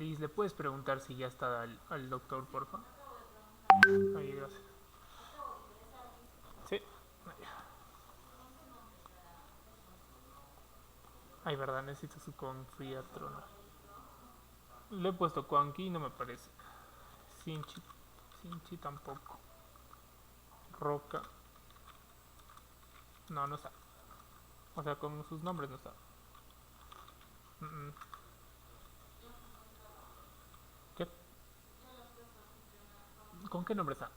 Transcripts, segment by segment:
Liz, ¿le puedes preguntar si ya está al doctor, porfa? Ahí, gracias. Sí. Ay, verdad, necesito su confiatrona. Le he puesto Quanqui y no me parece. Sinchi, Sinchi tampoco. Roca, no, no está. O sea, con sus nombres no está. Mm, mm. ¿Qué? ¿Con qué nombre está?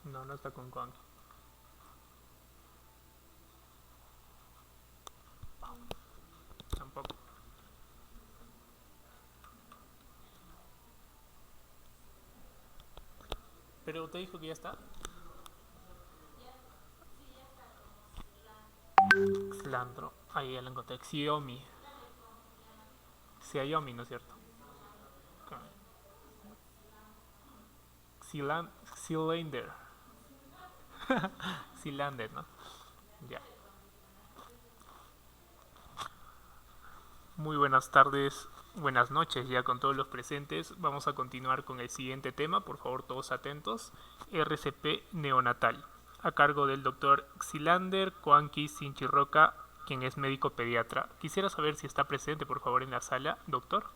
No, no está con Quanqui. Tampoco. Pero te dijo que ya está. Xlandro. Ahí ya lo encontré. Xiaomi. Xiaomi, ¿no es cierto? Cylinder. Cylinder, ¿no? Ya. Muy buenas tardes, buenas noches ya con todos los presentes. Vamos a continuar con el siguiente tema, por favor todos atentos. RCP neonatal, a cargo del doctor Xilander Coanqui Sinchirroca, quien es médico pediatra. Quisiera saber si está presente, por favor, en la sala, doctor.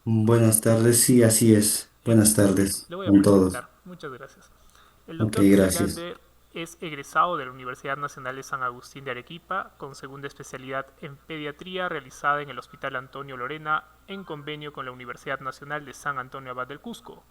Buenas tardes, sí, así es. Buenas Listo, tardes le voy a con todos. presentar. Muchas gracias. El Ok, doctor gracias. Xilander es egresado de la Universidad Nacional de San Agustín de Arequipa, con segunda especialidad en pediatría realizada en el Hospital Antonio Lorena, en convenio con la Universidad Nacional de San Antonio Abad del Cusco.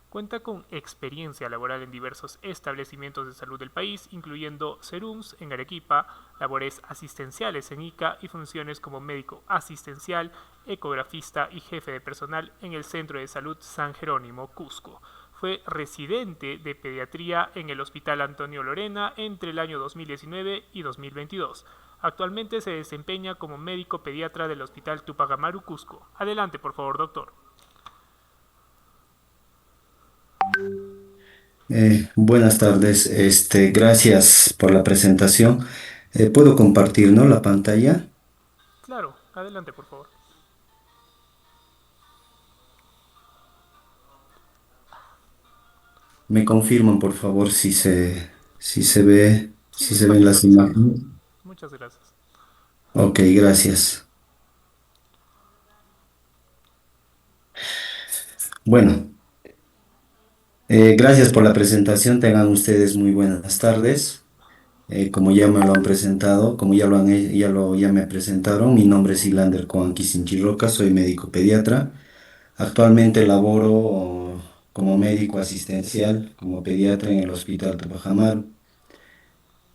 Cuenta con experiencia laboral en diversos establecimientos de salud del país, incluyendo serums en Arequipa, labores asistenciales en Ica y funciones como médico asistencial, ecografista y jefe de personal en el Centro de Salud San Jerónimo, Cusco. Fue residente de pediatría en el Hospital Antonio Lorena entre el año 2019 y 2022. Actualmente se desempeña como médico pediatra del Hospital Tupac Amaru, Cusco. Adelante, por favor, doctor. Buenas tardes. Gracias por la presentación. ¿Puedo compartir, no, la pantalla? Claro, adelante, por favor. Me confirman, por favor, si se ve, Sí, si se ven las visualizado. imágenes. Muchas gracias. Ok, gracias. Bueno, gracias por la presentación. Tengan ustedes muy buenas tardes. Como ya me lo han presentado, como ya lo han, ya me presentaron, mi nombre es Ilander Coanqui Sinchirroca, soy médico pediatra. Actualmente laboro como médico asistencial, como pediatra en el Hospital Tupac Amaru.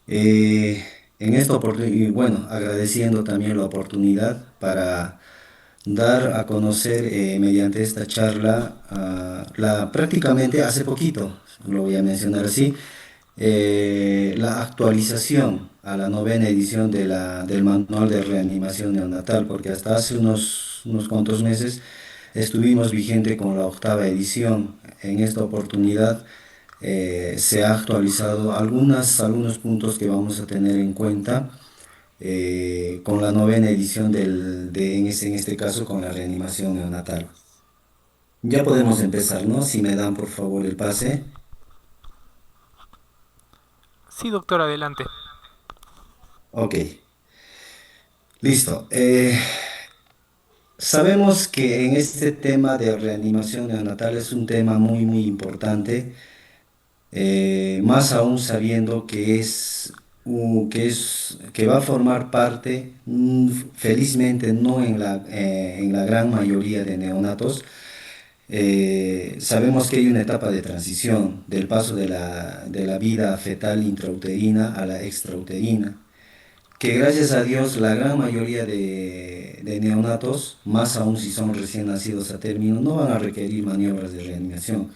Eh, en esta oportunidad, y bueno, agradeciendo también la oportunidad para dar a conocer mediante esta charla, prácticamente hace poquito, lo voy a mencionar así, la actualización a la novena edición del Manual de Reanimación Neonatal, porque hasta hace unos cuantos meses estuvimos vigente con la octava edición. En esta oportunidad se ha actualizado algunos puntos que vamos a tener en cuenta con la novena edición en este caso, con la reanimación neonatal. Ya podemos empezar, ¿no? Si me dan por favor el pase. Sí, doctor, adelante. Ok, listo. Sabemos que en este tema de reanimación neonatal es un tema muy, muy importante, más aún sabiendo que va a formar parte, felizmente no en la gran mayoría de neonatos. Sabemos que hay una etapa de transición del paso de la vida fetal intrauterina a la extrauterina, que gracias a Dios la gran mayoría de neonatos, más aún si son recién nacidos a término, no van a requerir maniobras de reanimación,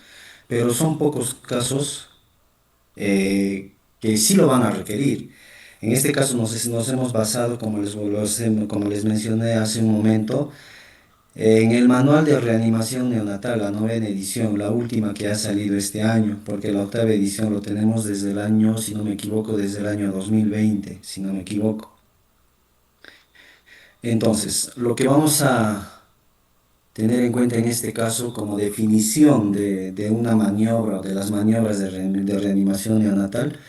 pero son pocos casos que sí lo van a requerir. En este caso nos hemos basado, como les mencioné hace un momento, en el manual de reanimación neonatal, la novena edición, la última que ha salido este año, porque la octava edición lo tenemos desde el año, si no me equivoco, desde el año 2020, si no me equivoco. Entonces, lo que vamos a tener en cuenta en este caso como definición de una maniobra, de las maniobras de reanimación neonatal,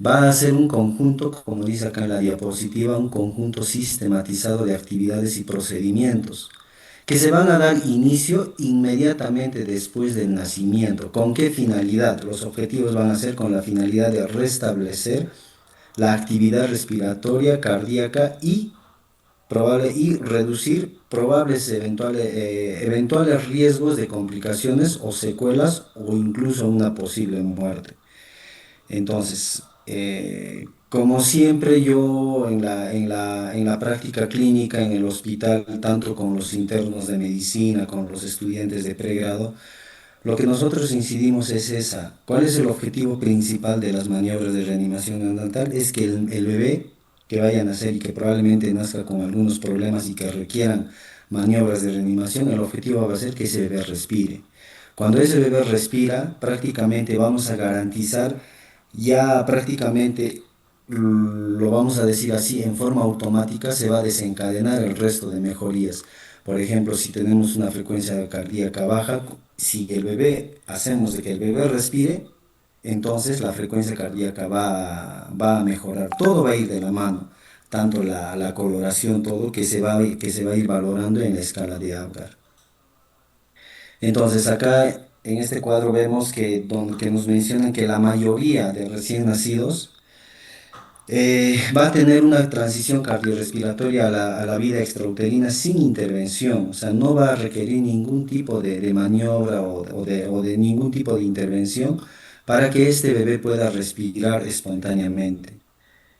va a ser un conjunto, como dice acá en la diapositiva, un conjunto sistematizado de actividades y procedimientos que se van a dar inicio inmediatamente después del nacimiento. ¿Con qué finalidad? Los objetivos van a ser con la finalidad de restablecer la actividad respiratoria, cardíaca y reducir eventuales riesgos de complicaciones o secuelas o incluso una posible muerte. Entonces, como siempre yo en la práctica clínica, en el hospital, tanto con los internos de medicina, con los estudiantes de pregrado, lo que nosotros incidimos es esa. ¿Cuál es el objetivo principal de las maniobras de reanimación neonatal? Es que el bebé que vaya a nacer y que probablemente nazca con algunos problemas y que requieran maniobras de reanimación, el objetivo va a ser que ese bebé respire. Cuando ese bebé respira, prácticamente vamos a garantizar ya prácticamente, lo vamos a decir así, en forma automática se va a desencadenar el resto de mejorías. Por ejemplo, si tenemos una frecuencia cardíaca baja, si el bebé, hacemos de que el bebé respire, entonces la frecuencia cardíaca va a mejorar. Todo va a ir de la mano, tanto la coloración, todo que se va a ir valorando en la escala de Apgar. Entonces acá en este cuadro vemos que nos mencionan que la mayoría de recién nacidos va a tener una transición cardiorrespiratoria a la vida extrauterina sin intervención, o sea, no va a requerir ningún tipo de maniobra o de ningún tipo de intervención para que este bebé pueda respirar espontáneamente.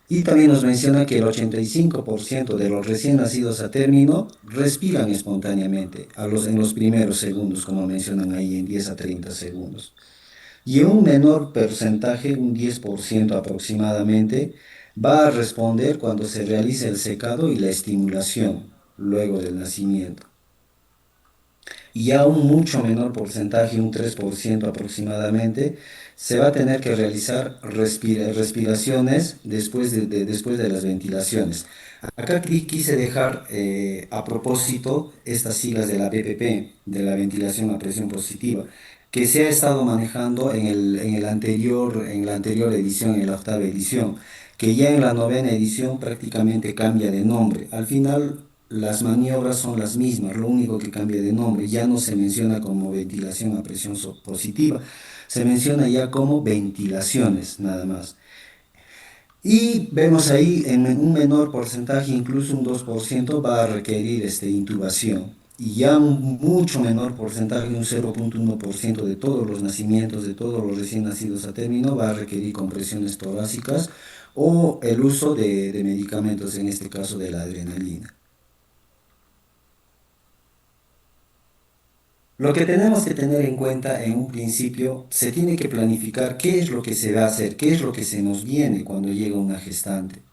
Y también nos menciona que el 85% de los recién nacidos a término respiran espontáneamente en los primeros segundos, como mencionan ahí, en 10 a 30 segundos. Y un menor porcentaje, un 10% aproximadamente, va a responder cuando se realice el secado y la estimulación luego del nacimiento. Y ya un mucho menor porcentaje, un 3% aproximadamente, se va a tener que realizar respiraciones después de las ventilaciones. Acá quise dejar a propósito estas siglas de la BPP, de la ventilación a presión positiva, que se ha estado manejando en la anterior edición, en la octava edición, que ya en la novena edición prácticamente cambia de nombre. Al final las maniobras son las mismas, lo único que cambia de nombre, ya no se menciona como ventilación a presión positiva, se menciona ya como ventilaciones nada más. Y vemos ahí en un menor porcentaje, incluso un 2% va a requerir intubación. Y ya un mucho menor porcentaje, un 0,1% de todos los nacimientos, de todos los recién nacidos a término, va a requerir compresiones torácicas o el uso de medicamentos, en este caso de la adrenalina. Lo que tenemos que tener en cuenta en un principio, se tiene que planificar qué es lo que se va a hacer, qué es lo que se nos viene cuando llega una gestante.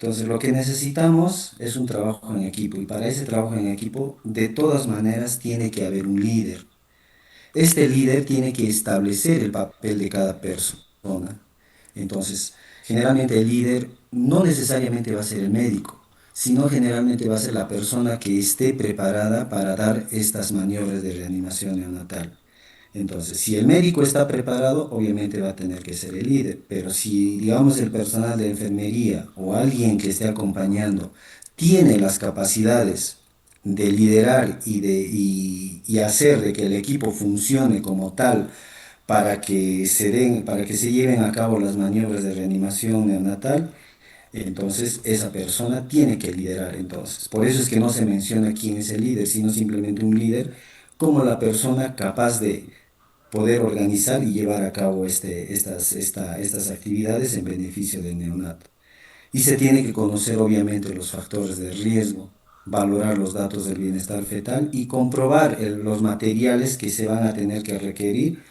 Entonces, lo que necesitamos es un trabajo en equipo y para ese trabajo en equipo, de todas maneras, tiene que haber un líder. Este líder tiene que establecer el papel de cada persona. Entonces, generalmente el líder no necesariamente va a ser el médico, sino generalmente va a ser la persona que esté preparada para dar estas maniobras de reanimación neonatal. Entonces, si el médico está preparado, obviamente va a tener que ser el líder, pero si, digamos, el personal de enfermería o alguien que esté acompañando tiene las capacidades de liderar y hacer de que el equipo funcione como tal para que se lleven a cabo las maniobras de reanimación neonatal, entonces esa persona tiene que liderar entonces. Por eso es que no se menciona quién es el líder, sino simplemente un líder como la persona capaz de poder organizar y llevar a cabo estas actividades en beneficio del neonato. Y se tiene que conocer obviamente los factores de riesgo, valorar los datos del bienestar fetal y comprobar los materiales que se van a tener que requerir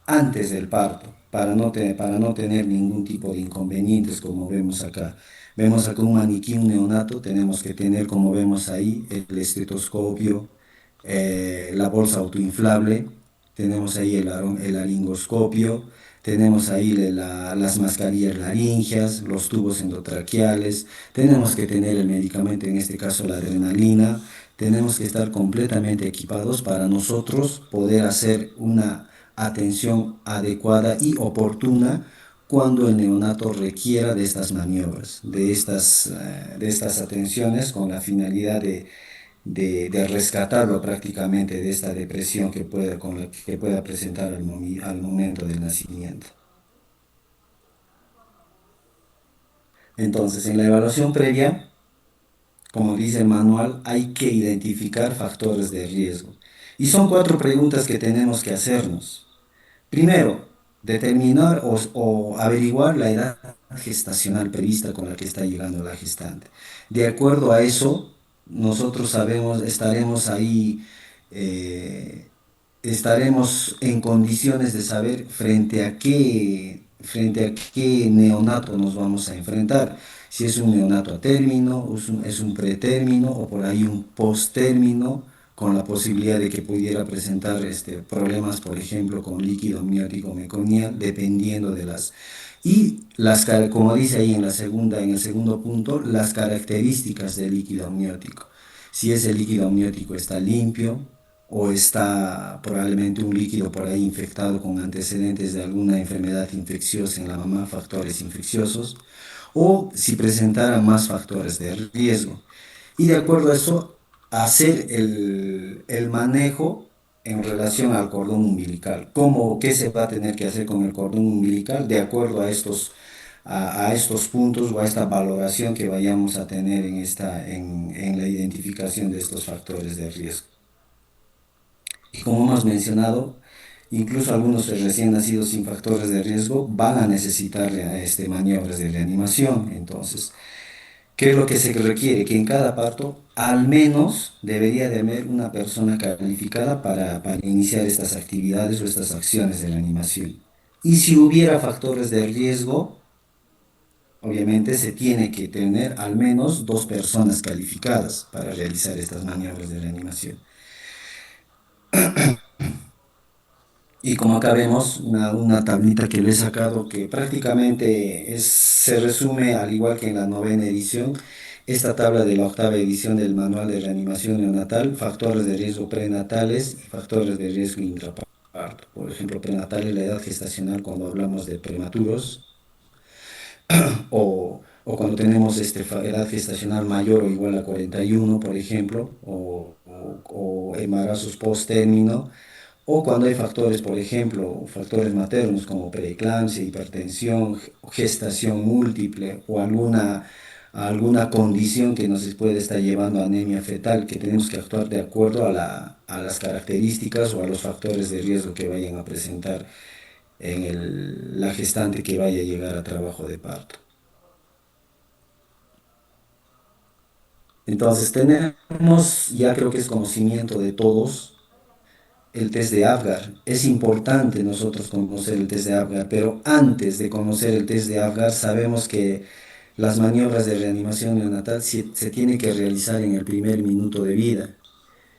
antes del parto, para no tener ningún tipo de inconvenientes como vemos acá. Vemos acá un maniquí, un neonato, tenemos que tener, como vemos ahí, el estetoscopio, la bolsa autoinflable, tenemos ahí el laringoscopio, tenemos ahí las mascarillas laringeas, los tubos endotraqueales, tenemos que tener el medicamento, en este caso la adrenalina, tenemos que estar completamente equipados para nosotros poder hacer una atención adecuada y oportuna cuando el neonato requiera de estas maniobras, de estas atenciones con la finalidad de rescatarlo prácticamente de esta depresión con la que pueda presentar al momento del nacimiento. Entonces, en la evaluación previa, como dice el manual, hay que identificar factores de riesgo. Y son cuatro preguntas que tenemos que hacernos. Primero, determinar o averiguar la edad gestacional prevista con la que está llegando la gestante. De acuerdo a eso, nosotros sabemos, eh, estaremos en condiciones de saber frente a qué neonato nos vamos a enfrentar. Si es un neonato a término, es un pretérmino o por ahí un posttérmino, con la posibilidad de que pudiera presentar problemas, por ejemplo, con líquido amniótico meconial, dependiendo de las... Como dice ahí en el segundo punto, las características del líquido amniótico. Si ese líquido amniótico está limpio o está probablemente un líquido por ahí infectado con antecedentes de alguna enfermedad infecciosa en la mamá, factores infecciosos, o si presentara más factores de riesgo. Y de acuerdo a eso, hacer el manejo en relación al cordón umbilical. ¿Qué se va a tener que hacer con el cordón umbilical? De acuerdo a estos puntos o a esta valoración que vayamos a tener en la identificación de estos factores de riesgo. Y como hemos mencionado, incluso algunos recién nacidos sin factores de riesgo van a necesitar maniobras de reanimación. Entonces, ¿qué es lo que se requiere? Que en cada parto al menos debería de haber una persona calificada para iniciar estas actividades o estas acciones de reanimación. Y si hubiera factores de riesgo, obviamente se tiene que tener al menos dos personas calificadas para realizar estas maniobras de reanimación. Y como acá vemos, una tablita que le he sacado que prácticamente se resume, al igual que en la novena edición, esta tabla de la octava edición del Manual de Reanimación Neonatal, factores de riesgo prenatales y factores de riesgo intraparto. Por ejemplo, prenatal es la edad gestacional cuando hablamos de prematuros, o cuando tenemos edad gestacional mayor o igual a 41, por ejemplo, o embarazos post-término, o cuando hay factores, por ejemplo, factores maternos como preeclampsia, hipertensión, gestación múltiple o alguna condición que nos puede estar llevando a anemia fetal, que tenemos que actuar de acuerdo a las características o a los factores de riesgo que vayan a presentar en la gestante que vaya a llegar a trabajo de parto. Entonces tenemos, ya creo que es conocimiento de todos, el test de Apgar. Es importante nosotros conocer el test de Apgar, pero antes de conocer el test de Apgar sabemos que las maniobras de reanimación neonatal se tienen que realizar en el primer minuto de vida.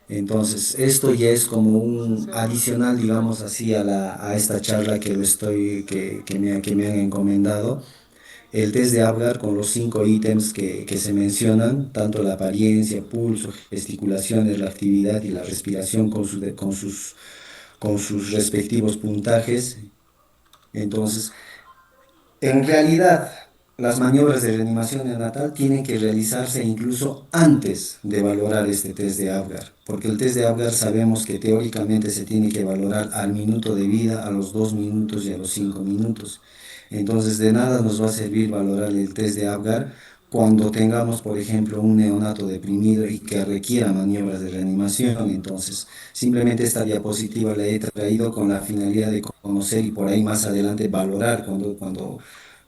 Entonces, esto ya es como un adicional, digamos así, a esta charla que me han encomendado. El test de Apgar con los 5 ítems que se mencionan, tanto la apariencia, pulso, gesticulaciones, la actividad y la respiración con sus respectivos puntajes. Entonces, en realidad, las maniobras de reanimación neonatal tienen que realizarse incluso antes de valorar este test de Apgar, porque el test de Apgar sabemos que teóricamente se tiene que valorar al minuto de vida, a los 2 minutos y a los 5 minutos. Entonces, de nada nos va a servir valorar el test de Apgar cuando tengamos, por ejemplo, un neonato deprimido y que requiera maniobras de reanimación. Entonces, simplemente esta diapositiva la he traído con la finalidad de conocer y por ahí más adelante valorar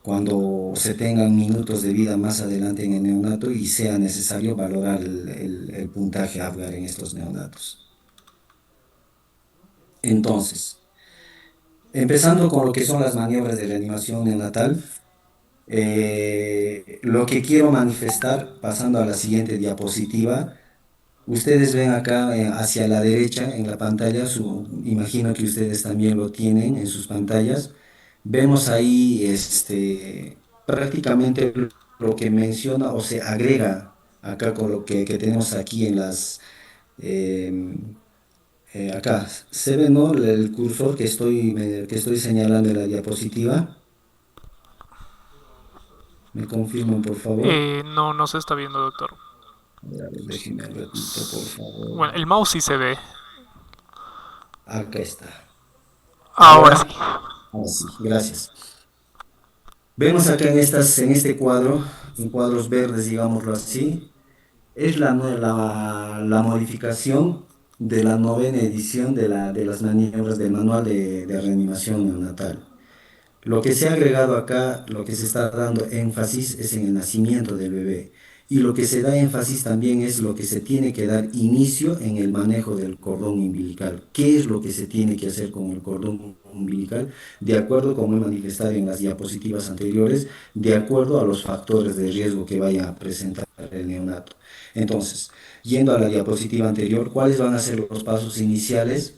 cuando se tengan minutos de vida más adelante en el neonato y sea necesario valorar el puntaje Apgar en estos neonatos. Entonces, empezando con lo que son las maniobras de reanimación neonatal, lo que quiero manifestar, pasando a la siguiente diapositiva, ustedes ven acá hacia la derecha en la pantalla, imagino que ustedes también lo tienen en sus pantallas. Vemos ahí prácticamente lo que menciona o se agrega acá con lo que tenemos aquí en em, acá. ¿Se ve, no? El cursor que estoy señalando en la diapositiva. ¿Me confirman, por favor? No, no se está viendo, doctor. A ver, déjenme repito, por favor. Bueno, el mouse sí se ve. Acá está. Ahora Ahora, sí. ahora sí, gracias. Vemos acá en este cuadro, en cuadros verdes, digámoslo así, es la modificación de la novena edición de las maniobras del manual de reanimación neonatal. Lo que se ha agregado acá, lo que se está dando énfasis es en el nacimiento del bebé. Y lo que se da énfasis también es lo que se tiene que dar inicio en el manejo del cordón umbilical. ¿Qué es lo que se tiene que hacer con el cordón umbilical? De acuerdo, como he manifestado en las diapositivas anteriores, de acuerdo a los factores de riesgo que vaya a presentar el neonato. Entonces, yendo a la diapositiva anterior, ¿cuáles van a ser los pasos iniciales?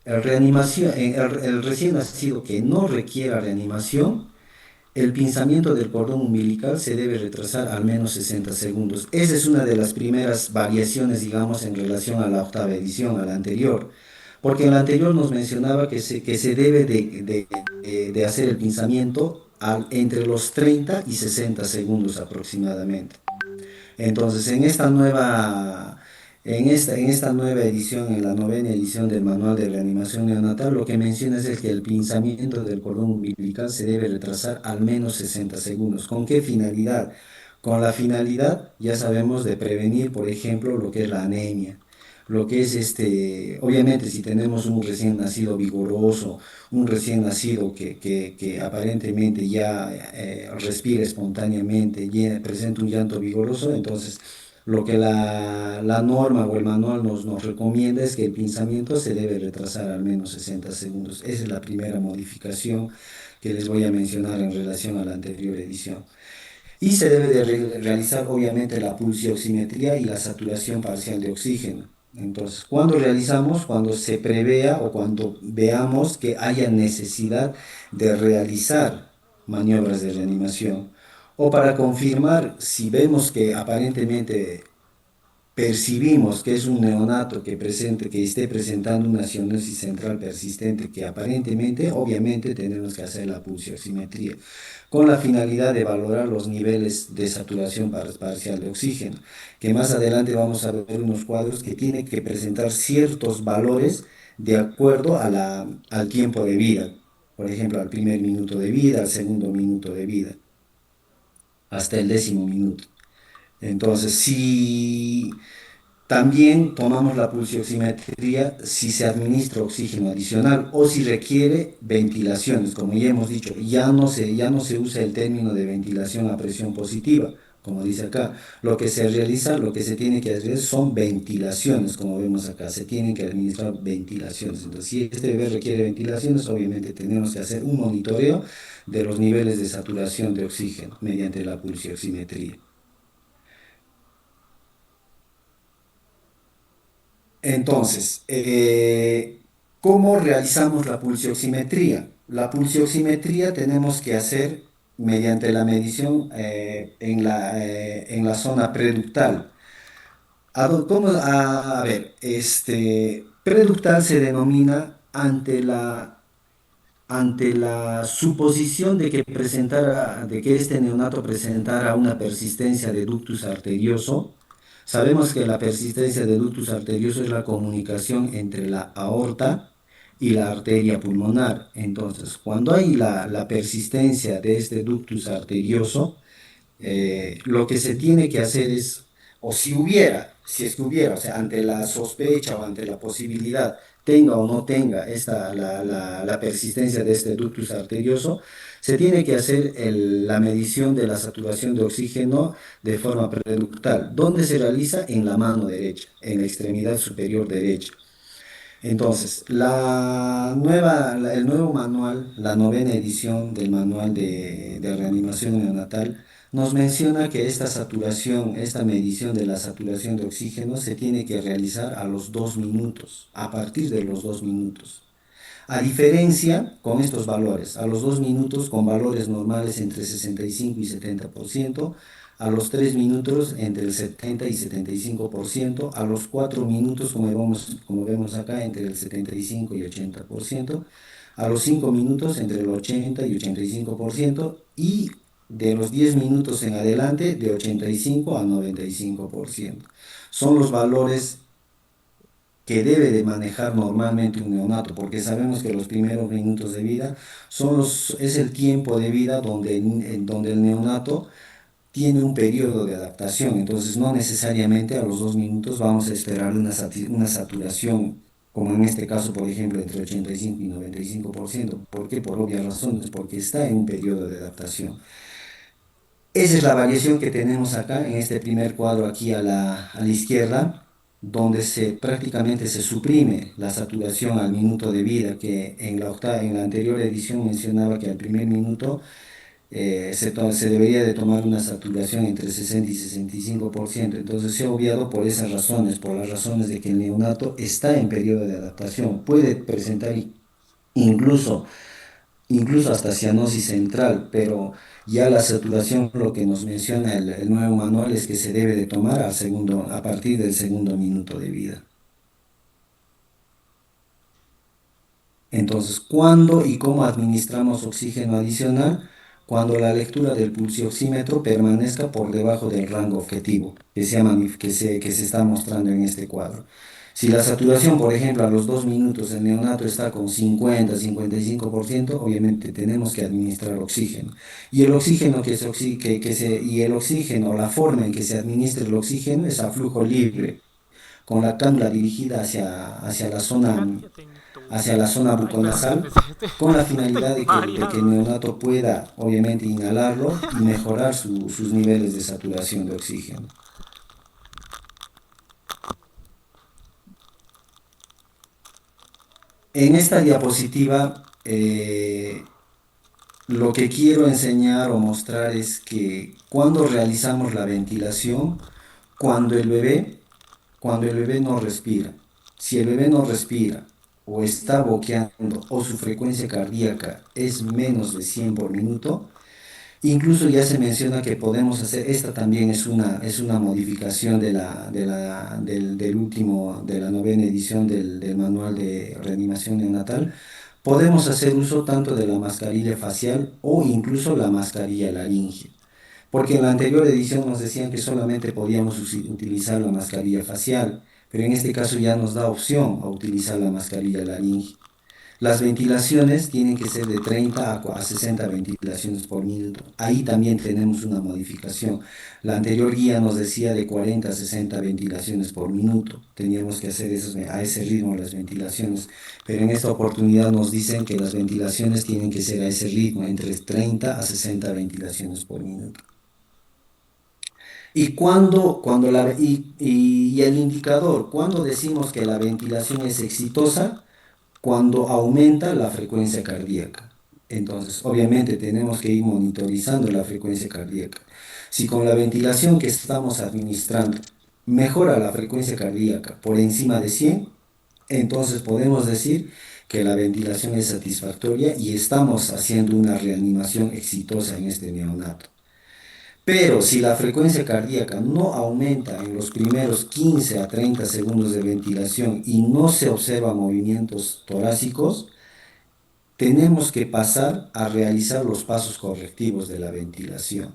El recién nacido que no requiera reanimación, el pinzamiento del cordón umbilical se debe retrasar al menos 60 segundos. Esa es una de las primeras variaciones, digamos, en relación a la octava edición, a la anterior. Porque en la anterior nos mencionaba que se debe de hacer el pinzamiento entre los 30 y 60 segundos aproximadamente. Entonces, en esta nueva edición, en la novena edición del Manual de Reanimación Neonatal, lo que menciona es que el pinzamiento del cordón umbilical se debe retrasar al menos 60 segundos. ¿Con qué finalidad? Con la finalidad, ya sabemos, de prevenir, por ejemplo, lo que es la anemia. Lo que es obviamente si tenemos un recién nacido vigoroso, un recién nacido que aparentemente ya respira espontáneamente, presenta un llanto vigoroso, entonces lo que la norma o el manual nos recomienda es que el pinzamiento se debe retrasar al menos 60 segundos. Esa es la primera modificación que les voy a mencionar en relación a la anterior edición. Y se debe de realizar obviamente la pulsioximetría y la saturación parcial de oxígeno. Entonces, ¿cuándo realizamos? Cuando se prevea o cuando veamos que haya necesidad de realizar maniobras de reanimación. O para confirmar si vemos que aparentemente percibimos que es un neonato que esté presentando una cianosis central persistente, que aparentemente, obviamente, tenemos que hacer la pulsioximetría, con la finalidad de valorar los niveles de saturación parcial de oxígeno, que más adelante vamos a ver unos cuadros que tienen que presentar ciertos valores de acuerdo al tiempo de vida, por ejemplo, al primer minuto de vida, al segundo minuto de vida, hasta el 10.º minuto. Entonces, si también tomamos la pulsioximetría si se administra oxígeno adicional o si requiere ventilaciones. Como ya hemos dicho, ya no se usa el término de ventilación a presión positiva, como dice acá. Lo que se realiza, lo que se tiene que hacer son ventilaciones, como vemos acá. Se tienen que administrar ventilaciones. Entonces, si este bebé requiere ventilaciones, obviamente tenemos que hacer un monitoreo de los niveles de saturación de oxígeno mediante la pulsioximetría. Entonces, ¿cómo realizamos la pulsioximetría? La pulsioximetría tenemos que hacer mediante la medición en la zona preductal. A ver, preductal se denomina ante la suposición de que este neonato presentara una persistencia de ductus arterioso. Sabemos que la persistencia de ductus arterioso es la comunicación entre la aorta y la arteria pulmonar. Entonces, cuando hay la persistencia de este ductus arterioso, lo que se tiene que hacer es, o si es que hubiera, o sea, ante la sospecha o ante la posibilidad tenga o no tenga la persistencia de este ductus arterioso, se tiene que hacer la medición de la saturación de oxígeno de forma preductal, donde se realiza en la mano derecha, en la extremidad superior derecha. Entonces, el nuevo manual, la novena edición del manual de reanimación neonatal, nos menciona que esta saturación, esta medición de la saturación de oxígeno se tiene que realizar a los 2 minutos, a partir de los 2 minutos. A diferencia con estos valores, a los 2 minutos con valores normales entre 65 y 70%, a los 3 minutos entre el 70 y 75%, a los 4 minutos, como vemos acá, entre el 75 y 80%, a los 5 minutos entre el 80 y 85%, y de los 10 minutos en adelante de 85 a 95%. Son los valores que debe de manejar normalmente un neonato, porque sabemos que los primeros minutos de vida es el tiempo de vida donde el neonato tiene un periodo de adaptación. Entonces no necesariamente a los 2 minutos vamos a esperar una saturación, como en este caso, por ejemplo, entre 85 y 95%. ¿Por qué? Por obvias razones, porque está en un periodo de adaptación. Esa es la variación que tenemos acá en este primer cuadro aquí a la izquierda, donde prácticamente se suprime la saturación al minuto de vida, que en la anterior edición mencionaba que al primer minuto se debería de tomar una saturación entre 60 y 65%. Entonces se ha obviado por esas razones, por las razones de que el neonato está en periodo de adaptación, puede presentar incluso incluso hasta cianosis central, pero ya la saturación, lo que nos menciona el nuevo manual es que se debe de tomar a partir del segundo minuto de vida. Entonces, ¿cuándo y cómo administramos oxígeno adicional? Cuando la lectura del pulsioxímetro permanezca por debajo del rango objetivo que se está mostrando en este cuadro. Si la saturación, por ejemplo, a los 2 minutos el neonato está con 50-55%, obviamente tenemos que administrar oxígeno. Y el oxígeno el oxígeno, la forma en que se administra el oxígeno es a flujo libre, con la cánula dirigida Adelante, atento. hacia la zona Ay, perdón, bucodental, con la finalidad estoy de que el mareado. neonato pueda, obviamente, inhalarlo y mejorar sus niveles de saturación de oxígeno. En esta diapositiva, lo que quiero enseñar o mostrar es que cuando realizamos la ventilación, cuando el bebé, cuando el bebé no respira, si el bebé no respira o está boqueando o su frecuencia cardíaca es menos de 100 por minuto, incluso ya se menciona que podemos hacer, esta también es una modificación de la novena edición del manual de reanimación neonatal. Podemos hacer uso tanto de la mascarilla facial o incluso la mascarilla laríngea. Porque en la anterior edición nos decían que solamente podíamos utilizar la mascarilla facial, pero en este caso ya nos da opción a utilizar la mascarilla laríngea. Las ventilaciones tienen que ser de 30 a 60 ventilaciones por minuto. Ahí también tenemos una modificación. La anterior guía nos decía de 40 a 60 ventilaciones por minuto. Teníamos que hacer a ese ritmo las ventilaciones. Pero en esta oportunidad nos dicen que las ventilaciones tienen que ser a ese ritmo, entre 30 a 60 ventilaciones por minuto. Y el indicador, cuando decimos que la ventilación es exitosa, cuando aumenta la frecuencia cardíaca. Entonces, obviamente tenemos que ir monitorizando la frecuencia cardíaca. Si con la ventilación que estamos administrando mejora la frecuencia cardíaca por encima de 100, entonces podemos decir que la ventilación es satisfactoria y estamos haciendo una reanimación exitosa en este neonato. Pero si la frecuencia cardíaca no aumenta en los primeros 15 a 30 segundos de ventilación y no se observan movimientos torácicos, tenemos que pasar a realizar los pasos correctivos de la ventilación.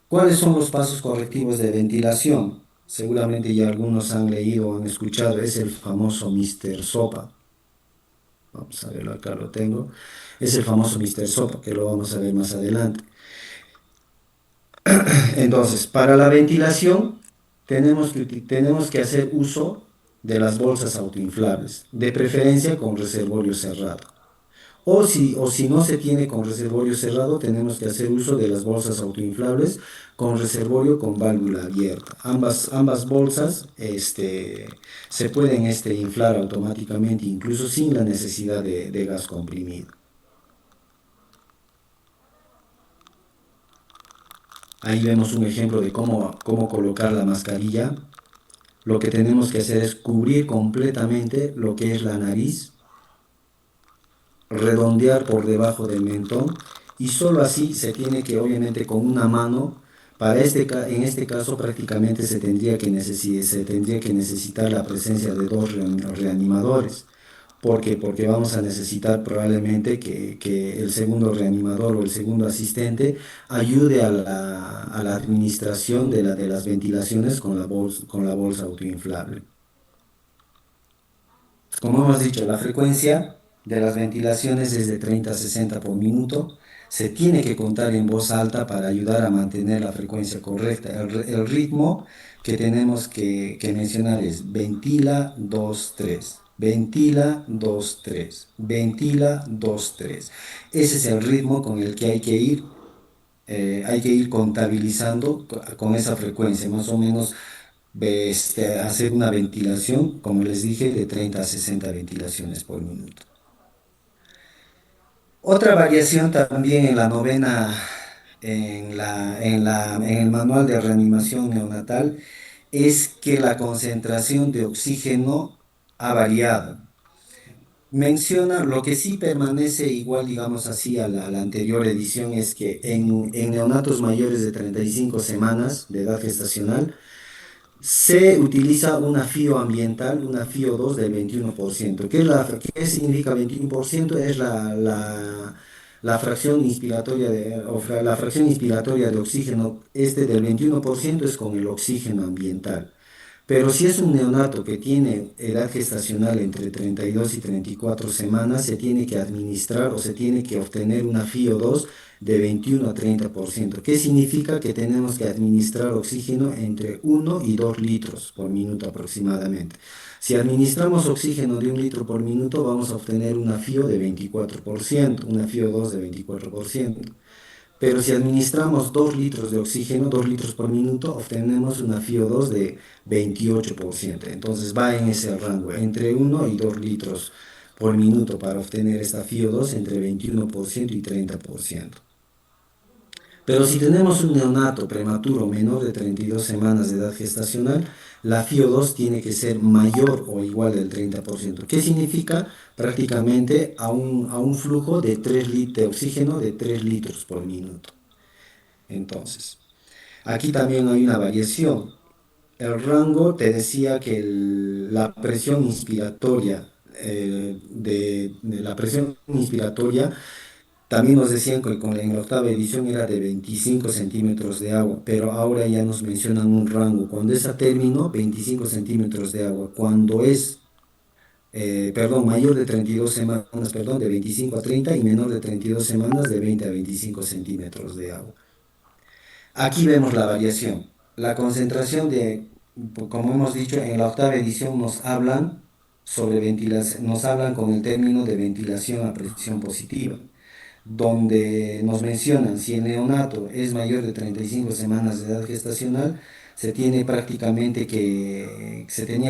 ¿Cuáles son los pasos correctivos de ventilación? Seguramente ya algunos han leído o han escuchado, es el famoso Mr. Sopa. Vamos a verlo, acá lo tengo. Es el famoso Mr. Sopa, que lo vamos a ver más adelante. Entonces, para la ventilación tenemos que hacer uso de las bolsas autoinflables, de preferencia con reservorio cerrado. O si no se tiene con reservorio cerrado, tenemos que hacer uso de las bolsas autoinflables con reservorio con válvula abierta. Ambas bolsas se pueden inflar automáticamente, incluso sin la necesidad de gas comprimido. Ahí vemos un ejemplo de cómo colocar la mascarilla. Lo que tenemos que hacer es cubrir completamente lo que es la nariz, redondear por debajo del mentón, y solo así se tiene que, obviamente, con una mano. En este caso prácticamente se tendría que necesitar la presencia de dos reanimadores. ¿Por qué? Porque vamos a necesitar probablemente que el segundo reanimador o el segundo asistente ayude a la administración de las ventilaciones con la bolsa autoinflable. Como hemos dicho, la frecuencia de las ventilaciones es de 30 a 60 por minuto. Se tiene que contar en voz alta para ayudar a mantener la frecuencia correcta. El ritmo que tenemos que mencionar es ventila 2 3, ventila 2 3, ventila 2 3. Ese es el ritmo con el que hay que ir contabilizando con esa frecuencia, más o menos hacer una ventilación, como les dije, de 30 a 60 ventilaciones por minuto. Otra variación también en la novena, en el manual de reanimación neonatal, es que la concentración de oxígeno ha variado. Menciona, lo que sí permanece igual, digamos así, a la anterior edición, es que en neonatos mayores de 35 semanas de edad gestacional, se utiliza una FIO ambiental, una FIO 2 del 21%. ¿Qué significa 21%? Es la fracción inspiratoria la fracción inspiratoria de oxígeno. Del 21% es con el oxígeno ambiental. Pero si es un neonato que tiene edad gestacional entre 32 y 34 semanas, se tiene que administrar o se tiene que obtener una FiO2 de 21 a 30%. ¿Qué significa? Que tenemos que administrar oxígeno entre 1 y 2 litros por minuto aproximadamente. Si administramos oxígeno de 1 litro por minuto, vamos a obtener una FiO de 24%, una FiO2 de 24%. Pero si administramos 2 litros de oxígeno, 2 litros por minuto, obtenemos una FiO2 de 28%. Entonces va en ese rango, entre 1 y 2 litros por minuto para obtener esta FiO2 entre 21% y 30%. Pero si tenemos un neonato prematuro menor de 32 semanas de edad gestacional, la FiO2 tiene que ser mayor o igual del 30%. ¿Qué significa? Prácticamente a un flujo de oxígeno de 3 litros por minuto. Entonces, aquí también hay una variación. El rango, te decía que la presión inspiratoria, de la presión inspiratoria, también nos decían que en la octava edición era de 25 centímetros de agua, pero ahora ya nos mencionan un rango. Cuando es a término, 25 centímetros de agua. Cuando es, perdón, mayor de 32 semanas, perdón, de 25 a 30, y menor de 32 semanas, de 20 a 25 centímetros de agua. Aquí vemos la variación. La concentración como hemos dicho, en la octava edición nos hablan sobre ventilación, nos hablan con el término de ventilación a presión positiva, donde nos mencionan si el neonato es mayor de 35 semanas de edad gestacional, se tenía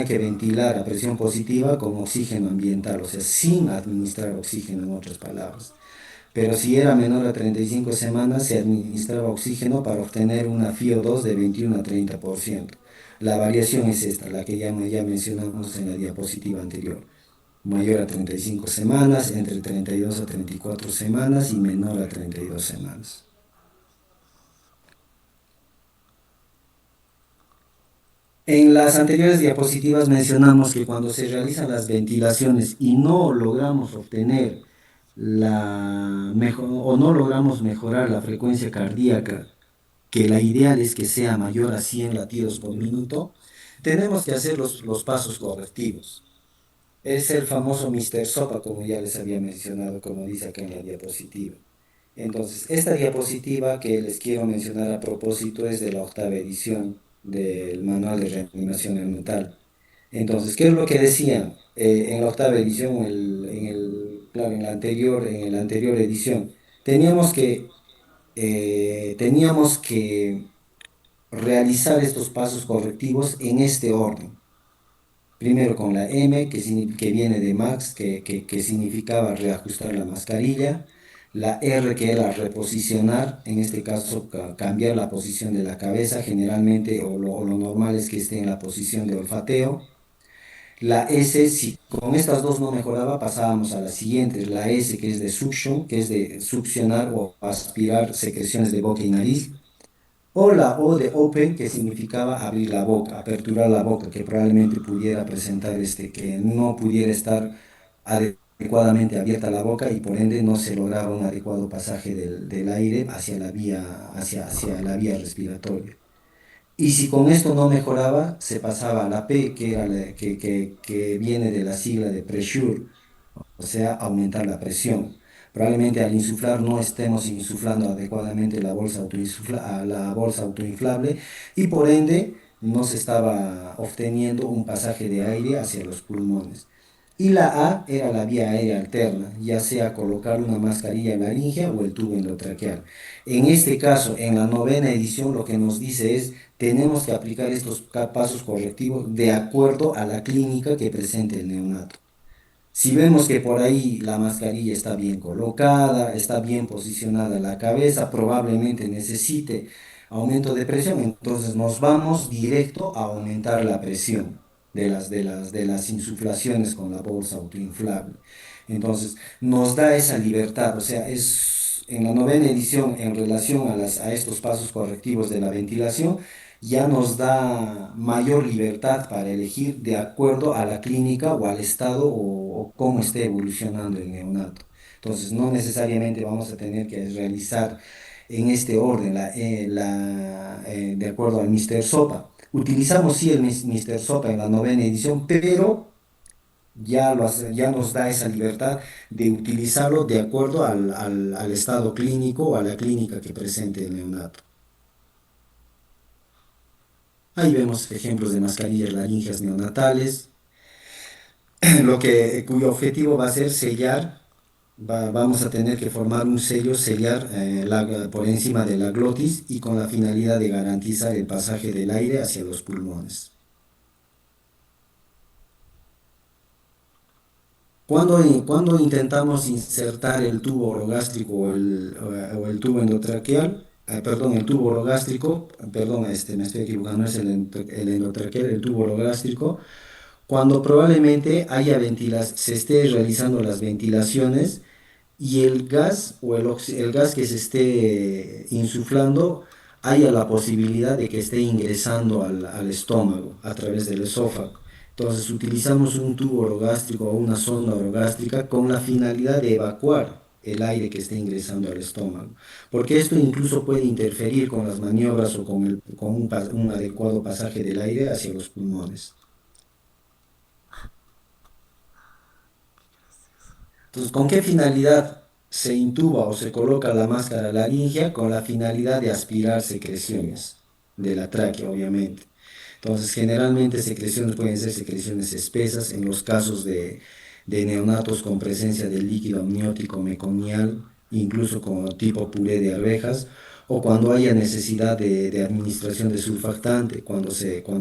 que ventilar a presión positiva con oxígeno ambiental, o sea, sin administrar oxígeno, en otras palabras. Pero si era menor a 35 semanas, se administraba oxígeno para obtener una FiO2 de 21 a 30%. La variación es esta, la que ya mencionamos en la diapositiva anterior. Mayor a 35 semanas, entre 32 a 34 semanas y menor a 32 semanas. En las anteriores diapositivas mencionamos que cuando se realizan las ventilaciones y no logramos obtener o no logramos mejorar la frecuencia cardíaca, que la ideal es que sea mayor a 100 latidos por minuto, tenemos que hacer los pasos correctivos. Es el famoso Mr. Sopa, como ya les había mencionado, como dice acá en la diapositiva. Entonces, esta diapositiva que les quiero mencionar a propósito es de la octava edición del Manual de Reanimación Neonatal. Entonces, ¿qué es lo que decían en la octava edición, claro, en la anterior edición? Teníamos teníamos que realizar estos pasos correctivos en este orden. Primero con la M, que viene de Max, que significaba reajustar la mascarilla. La R, que era reposicionar, en este caso cambiar la posición de la cabeza, generalmente, o lo normal es que esté en la posición de olfateo. La S, si con estas dos no mejoraba, pasábamos a las siguientes. La S, que es de suction, que es de succionar o aspirar secreciones de boca y nariz. O la O de open, que significaba abrir la boca, aperturar la boca, que probablemente pudiera presentar que no pudiera estar adecuadamente abierta la boca y por ende no se lograba un adecuado pasaje del aire hacia hacia la vía respiratoria. Y si con esto no mejoraba, se pasaba a la P, que, era que viene de la sigla de pressure, o sea, aumentar la presión. Probablemente al insuflar no estemos insuflando adecuadamente la bolsa autoinflable y por ende no se estaba obteniendo un pasaje de aire hacia los pulmones. Y la A era la vía aérea alterna, ya sea colocar una mascarilla laringea o el tubo endotraqueal. En este caso, en la novena edición, lo que nos dice es, tenemos que aplicar estos pasos correctivos de acuerdo a la clínica que presente el neonato. Si vemos que por ahí la mascarilla está bien colocada, está bien posicionada la cabeza, probablemente necesite aumento de presión, entonces nos vamos directo a aumentar la presión de las insuflaciones con la bolsa autoinflable. Entonces nos da esa libertad, o sea, es en la novena edición en relación a estos pasos correctivos de la ventilación, ya nos da mayor libertad para elegir de acuerdo a la clínica o al estado o cómo esté evolucionando el neonato. Entonces, no necesariamente vamos a tener que realizar en este orden, de acuerdo al Mister Sopa. Utilizamos sí el Mister Sopa en la novena edición, pero ya nos da esa libertad de utilizarlo de acuerdo al estado clínico o a la clínica que presente el neonato. Ahí vemos ejemplos de mascarillas laringeas neonatales, cuyo objetivo va a ser sellar, vamos a tener que formar un sello, sellar por encima de la glotis y con la finalidad de garantizar el pasaje del aire hacia los pulmones. Cuando intentamos insertar el tubo orogástrico o el tubo endotraqueal, perdón, el tubo orogástrico, perdón, me estoy equivocando, es el endotraqueal, el tubo orogástrico, cuando probablemente se esté realizando las ventilaciones y el gas el gas que se esté insuflando haya la posibilidad de que esté ingresando al estómago a través del esófago. Entonces utilizamos un tubo orogástrico o una sonda orogástrica con la finalidad de evacuar el aire que esté ingresando al estómago, porque esto incluso puede interferir con las maniobras o con un adecuado pasaje del aire hacia los pulmones. Entonces, ¿con qué finalidad se intuba o se coloca la máscara laringea? Con la finalidad de aspirar secreciones de la tráquea, obviamente. Entonces, generalmente secreciones pueden ser secreciones espesas en los casos de neonatos con presencia de líquido amniótico meconial, incluso como tipo puré de arvejas, o cuando haya necesidad de administración de surfactante, cuando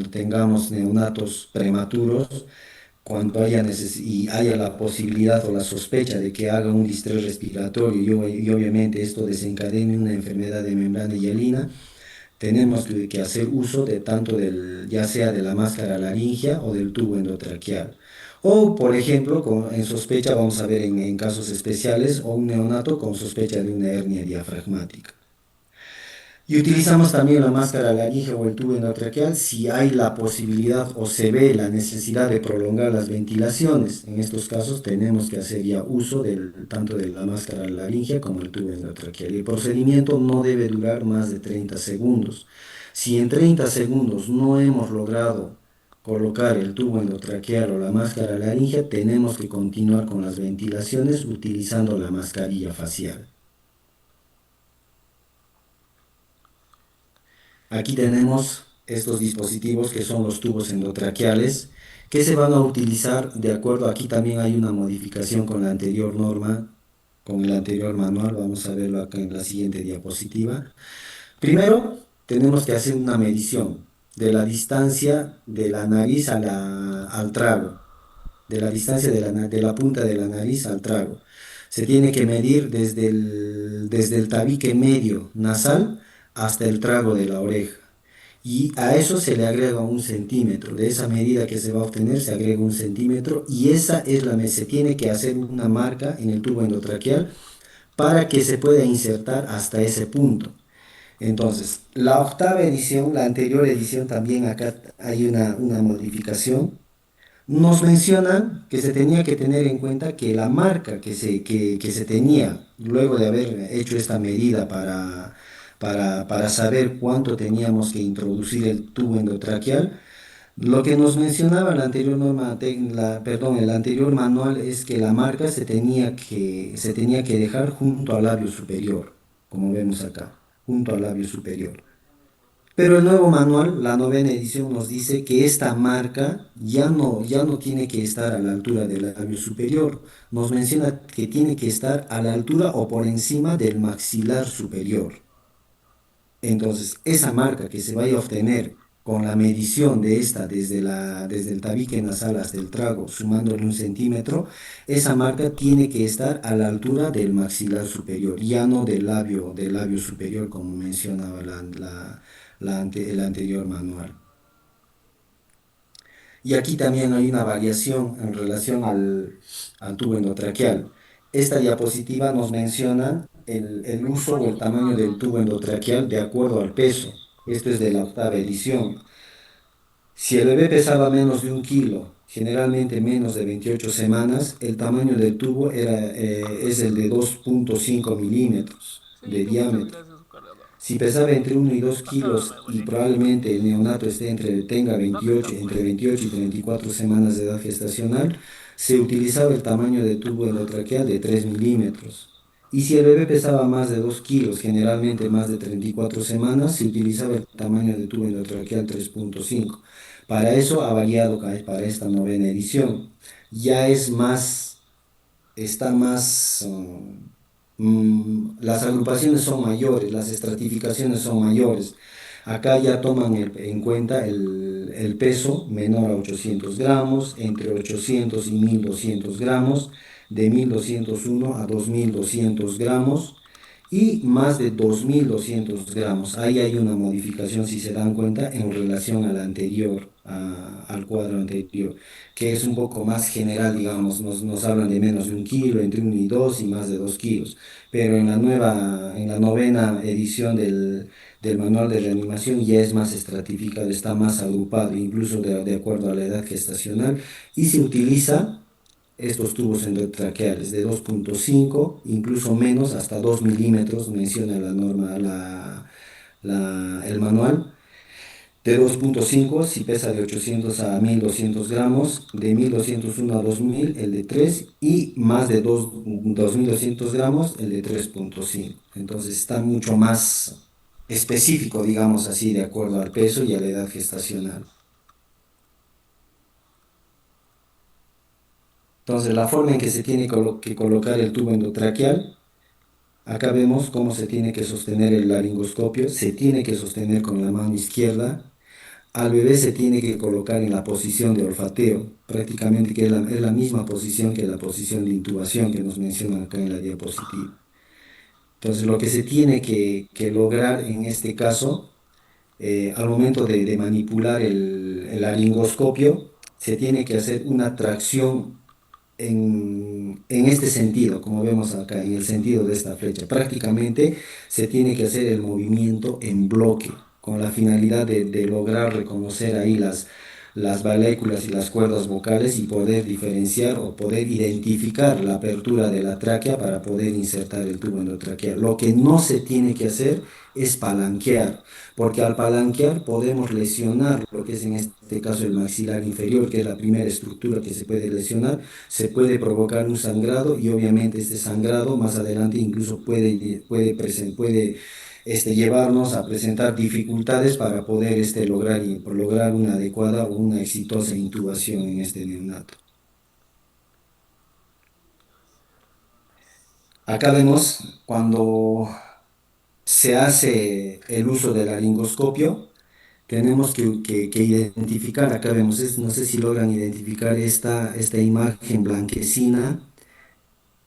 tengamos neonatos prematuros cuando y haya la posibilidad o la sospecha de que haga un distrés respiratorio y obviamente esto desencadene una enfermedad de membrana hialina, tenemos que hacer uso de tanto ya sea de la máscara laringea o del tubo endotraqueal. O, por ejemplo, en sospecha, vamos a ver en casos especiales, o un neonato con sospecha de una hernia diafragmática. Y utilizamos también la máscara laringe o el tubo endotraqueal si hay la posibilidad o se ve la necesidad de prolongar las ventilaciones. En estos casos tenemos que hacer ya uso tanto de la máscara laringe como el tubo endotraqueal. El procedimiento no debe durar más de 30 segundos. Si en 30 segundos no hemos logrado colocar el tubo endotraqueal o la máscara laringe, tenemos que continuar con las ventilaciones utilizando la mascarilla facial. Aquí tenemos estos dispositivos que son los tubos endotraqueales que se van a utilizar de acuerdo, aquí también hay una modificación con la anterior norma, con el anterior manual, vamos a verlo acá en la siguiente diapositiva. Primero, tenemos que hacer una medición de la distancia de la nariz al trago, de la distancia de la punta de la nariz al trago. Se tiene que medir desde el tabique medio nasal hasta el trago de la oreja. Y a eso se le agrega 1 centímetro. De esa medida que se va a obtener se agrega 1 centímetro y esa es se tiene que hacer una marca en el tubo endotraqueal para que se pueda insertar hasta ese punto. Entonces, la octava edición, la anterior edición también acá hay una modificación. Nos mencionan que se tenía que tener en cuenta que la marca que se tenía luego de haber hecho esta medida para saber cuánto teníamos que introducir el tubo endotraqueal, lo que nos mencionaba la anterior norma, perdón, el anterior manual es que la marca se tenía que dejar junto al labio superior, como vemos acá, junto al labio superior. Pero el nuevo manual, la novena edición, nos dice que esta marca ya no tiene que estar a la altura del labio superior. Nos menciona que tiene que estar a la altura o por encima del maxilar superior. Entonces, esa marca que se vaya a obtener con la medición de esta desde el tabique nasal hasta el trago, sumándole 1 centímetro, esa marca tiene que estar a la altura del maxilar superior, ya no del labio superior, como mencionaba el anterior manual. Y aquí también hay una variación en relación al tubo endotraqueal. Esta diapositiva nos menciona el uso o el tamaño del tubo endotraqueal de acuerdo al peso. Esto es de la octava edición. Si el bebé pesaba menos de 1 kilo, generalmente menos de 28 semanas, el tamaño del tubo es el de 2,5 milímetros Sí, de que muchas diámetro. gracias, su cargador. Si pesaba entre 1 y 2 kilos Pásame, y abuelito. probablemente el neonato tenga ¿Dónde está, entre pues? 28 y 34 semanas de edad gestacional, se utilizaba el tamaño de tubo endotraqueal de 3 milímetros. Y si el bebé pesaba más de 2 kilos, generalmente más de 34 semanas, se utilizaba el tamaño de tubo endotraqueal 3,5. Para eso ha variado para esta novena edición. Ya es más está más, las agrupaciones son mayores, las estratificaciones son mayores. Acá ya toman en cuenta el peso menor a 800 gramos, entre 800 y 1200 gramos, de 1201 a 2200 gramos y más de 2200 gramos. Ahí hay una modificación, si se dan cuenta, en relación al anterior, al cuadro anterior, que es un poco más general, digamos, nos hablan de menos de 1 kilo, entre 1 y 2 y más de 2 kilos. Pero en la novena edición del manual de reanimación ya es más estratificado, está más agrupado, incluso de acuerdo a la edad gestacional, y se utiliza estos tubos endotraqueales de 2,5, incluso menos, hasta 2 milímetros, menciona la norma, el manual, de 2,5 si pesa de 800 a 1200 gramos, de 1201 a 2000 el de 3 y más de 2200 gramos el de 3,5. Entonces está mucho más específico, digamos así, de acuerdo al peso y a la edad gestacional. Entonces la forma en que se tiene que colocar el tubo endotraqueal, acá vemos cómo se tiene que sostener el laringoscopio, se tiene que sostener con la mano izquierda. Al bebé se tiene que colocar en la posición de olfateo, prácticamente que es la misma posición que la posición de intubación que nos mencionan acá en la diapositiva. Entonces, lo que se tiene que lograr en este caso, al momento de manipular el laringoscopio, se tiene que hacer una tracción en este sentido, como vemos acá, en el sentido de esta flecha. Prácticamente se tiene que hacer el movimiento en bloque, con la finalidad de lograr reconocer ahí las valéculas y las cuerdas vocales y poder diferenciar o poder identificar la apertura de la tráquea para poder insertar el tubo endotraqueal. Lo que no se tiene que hacer es palanquear, porque al palanquear podemos lesionar lo que es en este caso el maxilar inferior, que es la primera estructura que se puede lesionar, se puede provocar un sangrado y obviamente este sangrado más adelante incluso puede llevarnos a presentar dificultades para poder lograr una adecuada o una exitosa intubación en este neonato. Acá vemos cuando se hace el uso del laringoscopio, tenemos que identificar, acá vemos, no sé si logran identificar esta imagen blanquecina,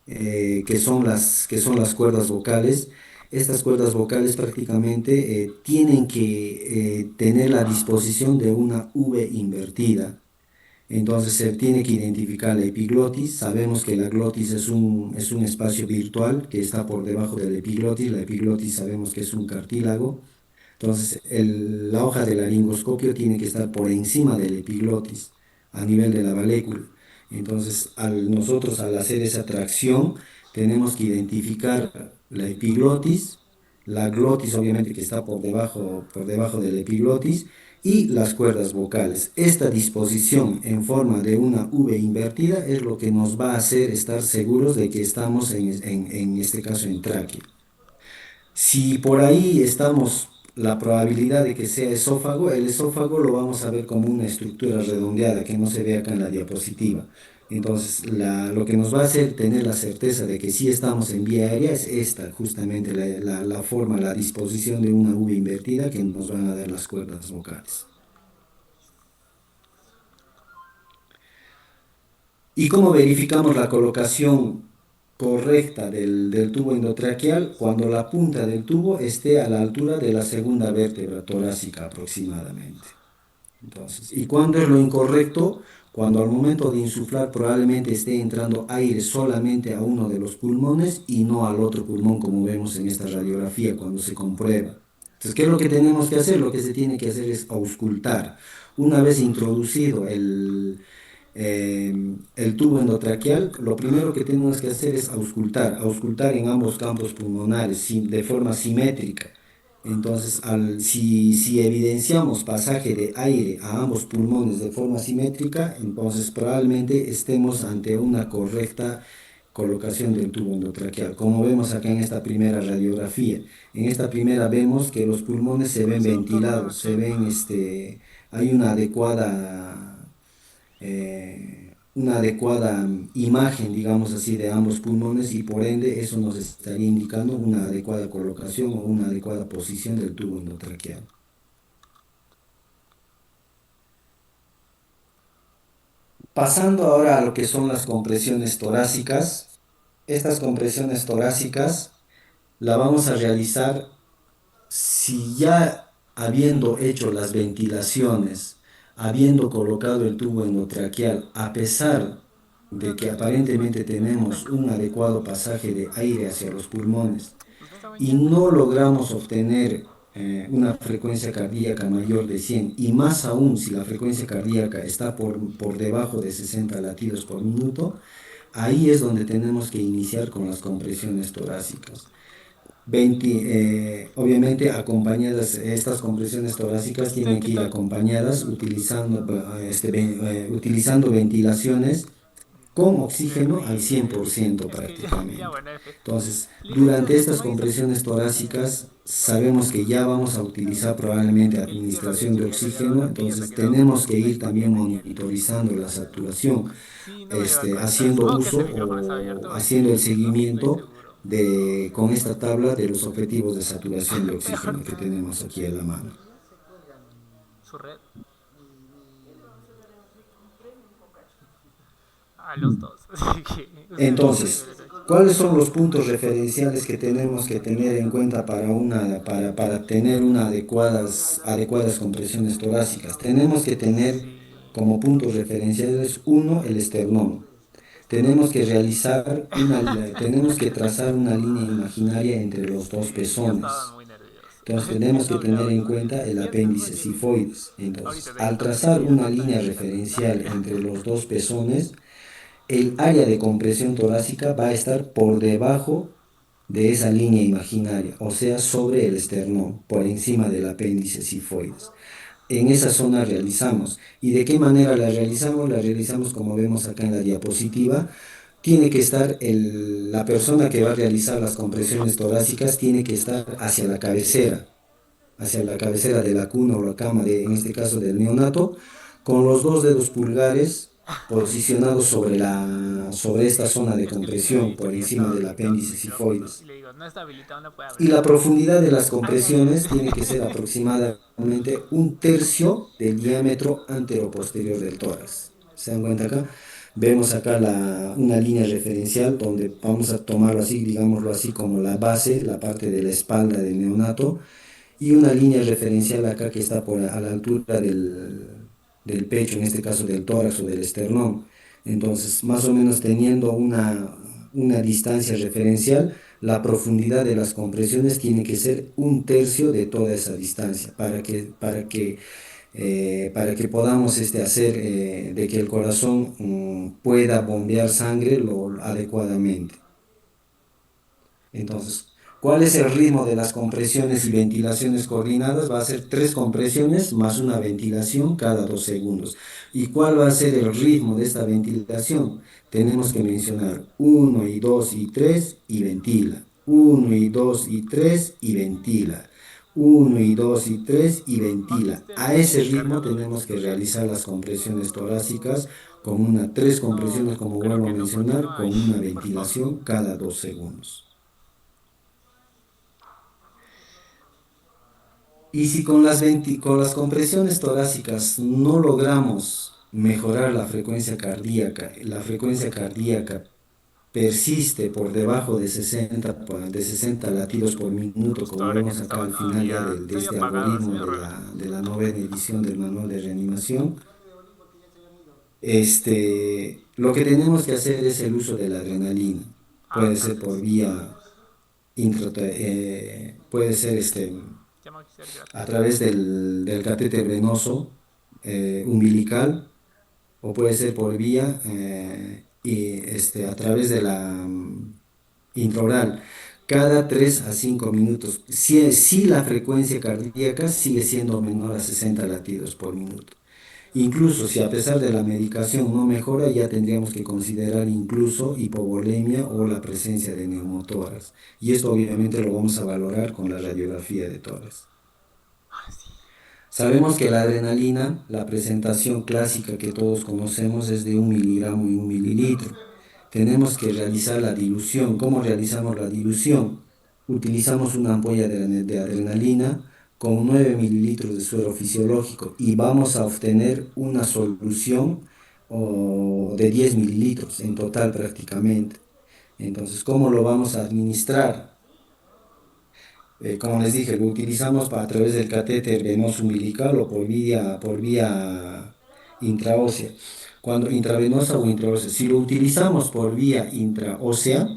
que son las cuerdas vocales. Estas cuerdas vocales prácticamente tienen que tener la disposición de una V invertida. Entonces se tiene que identificar la epiglotis. Sabemos que la glotis es un espacio virtual que está por debajo de la epiglotis. La epiglotis sabemos que es un cartílago. Entonces la hoja del laringoscopio tiene que estar por encima del epiglotis, a nivel de la valécula. Entonces nosotros al hacer esa tracción tenemos que identificar la epiglotis, la glotis obviamente que está por debajo del epiglotis y las cuerdas vocales. Esta disposición en forma de una V invertida es lo que nos va a hacer estar seguros de que estamos en este caso en tráquea. Si por ahí estamos la probabilidad de que sea esófago, el esófago lo vamos a ver como una estructura redondeada que no se ve acá en la diapositiva. Entonces, lo que nos va a hacer tener la certeza de que sí estamos en vía aérea es esta, justamente la forma, la disposición de una V invertida que nos van a dar las cuerdas vocales. ¿Y cómo verificamos la colocación correcta del tubo endotraqueal? Cuando la punta del tubo esté a la altura de la segunda vértebra torácica aproximadamente. Entonces, ¿y cuándo es lo incorrecto? Cuando al momento de insuflar probablemente esté entrando aire solamente a uno de los pulmones y no al otro pulmón, como vemos en esta radiografía cuando se comprueba. Entonces, ¿qué es lo que tenemos que hacer? Lo que se tiene que hacer es auscultar. Una vez introducido el tubo endotraqueal, lo primero que tenemos que hacer es auscultar en ambos campos pulmonares de forma simétrica. Entonces, si evidenciamos pasaje de aire a ambos pulmones de forma simétrica, entonces probablemente estemos ante una correcta colocación del tubo endotraqueal. Como vemos acá en esta primera radiografía, en esta primera vemos que los pulmones se ven Profesor, doctor, buenas ventilados, noches. hay una adecuada imagen, digamos así, de ambos pulmones y por ende eso nos estaría indicando una adecuada colocación o una adecuada posición del tubo endotraqueal. Pasando ahora a lo que son las compresiones torácicas, estas compresiones torácicas la vamos a realizar si ya habiendo hecho las ventilaciones, habiendo colocado el tubo endotraqueal, a pesar de que aparentemente tenemos un adecuado pasaje de aire hacia los pulmones ¿Usted está y vendiendo? no logramos obtener una frecuencia cardíaca mayor de 100 y más aún si la frecuencia cardíaca está por debajo de 60 latidos por minuto, ahí es donde tenemos que iniciar con las compresiones torácicas. Obviamente acompañadas, estas compresiones torácicas ¿Usted tienen qué que ir tal? acompañadas utilizando ventilaciones con oxígeno al 100% Es que ya, ya prácticamente. bueno, F. Entonces, Licenciado, durante ¿usted estas no ha visto? compresiones torácicas sabemos que ya vamos a utilizar probablemente El infierno de administración de Chile, la oxígeno, radiografía se ha entonces quedado como tenemos que que está ir también incompetente. monitorizando la saturación, Sí, no me va a contar. haciendo Supongo que ese uso micrófono está o abierto, es el haciendo el infierno, estoy seguimiento seguro. con esta tabla de los objetivos de saturación de Mejor oxígeno que tenemos aquí a la mano. su red. A los dos. Así que usted Entonces, explíqueme. ¿cuáles son los puntos referenciales que tenemos que tener en cuenta para tener adecuadas compresiones torácicas? Tenemos que tener Sí. como puntos referenciales uno, el esternón. Tenemos que trazar una línea imaginaria entre los dos Sí, ya estaban pezones. muy nerviosos. Entonces Ya tenemos que tener hablaban en con cuenta el ya se fue. apéndice sifoides. Ahorita Entonces, al déjame trazar decir, una no está en línea el camino. referencial entre los dos pezones, el área de compresión torácica va a estar por debajo de esa línea imaginaria, o sea, sobre el esternón, por encima del apéndice sifoides. En esa zona realizamos. ¿Y de qué manera la realizamos? La realizamos como vemos acá en la diapositiva, tiene que estar la persona que va a realizar las compresiones torácicas tiene que estar hacia la cabecera de la cuna o la cama, en este caso del neonato, con los dos dedos pulgares posicionados sobre esta zona de Es que mi hijo me ha compresión, dicho por que ya encima estaba del habilitado su apéndice micrófono y sifoides. le digo, no está habilitado, no puede Y hablar. la profundidad de las Ay, ay, ay. compresiones tiene que ser aproximadamente un tercio del diámetro antero-posterior del tórax. ¿Se dan cuenta acá? Vemos acá una línea referencial donde vamos a tomarlo así, digámoslo así, como la base, la parte de la espalda del neonato, y una línea referencial acá que está a la altura del pecho, en este caso del tórax o del esternón. Entonces, más o menos teniendo una distancia referencial, la profundidad de las compresiones tiene que ser un tercio de toda esa distancia para que podamos hacer de que el corazón pueda bombear sangre adecuadamente. Entonces, ¿cuál es el ritmo de las compresiones y ventilaciones coordinadas? Va a ser tres compresiones más una ventilación cada 2 segundos. ¿Y cuál va a ser el ritmo de esta ventilación? Tenemos que mencionar uno y 2 y 3 y ventila. Uno y 2 y 3 y ventila. Uno y 2 y 3 y ventila. Magister, A ¿me ese puedes ritmo descargar lo del tenemos que tutorial? realizar las compresiones torácicas con tres No, compresiones, como creo vuelvo a que no, porque no mencionar, con hay. una Por favor. ventilación cada 2 segundos. Y si con las compresiones torácicas no logramos mejorar la frecuencia cardíaca persiste por debajo de 60 latidos por minuto, Justo como ahora que vemos se acá estaba... al Ah, final ya ya. de Se había este apagado, se algoritmo había raro. de la novena edición del manual de reanimación, lo que tenemos que hacer es el uso de la adrenalina. Ah, Puede ser por gracias. vía puede ser Ya Magister, a gracias. través del catéter venoso umbilical, o puede ser por vía a través de la intraoral, cada 3 a 5 minutos, si la frecuencia cardíaca sigue siendo menor a 60 latidos por minuto. Incluso si a pesar de la medicación no mejora, ya tendríamos que considerar incluso hipovolemia o la presencia de neumotórax. Y esto obviamente lo vamos a valorar con la radiografía de tórax. Ah, sí. Sabemos que la adrenalina, la presentación clásica que todos conocemos es de 1 miligramo y 1 mililitro. Tenemos que realizar la dilución. ¿Cómo realizamos la dilución? Utilizamos una ampolla de adrenalina con 9 mililitros de suero fisiológico y vamos a obtener una solución de 10 mililitros en total prácticamente. Entonces, ¿cómo lo vamos a administrar? Como les dije, lo utilizamos a través del catéter venoso umbilical o por vía intraósea. Cuando intravenosa o intraósea, si lo utilizamos por vía intraósea,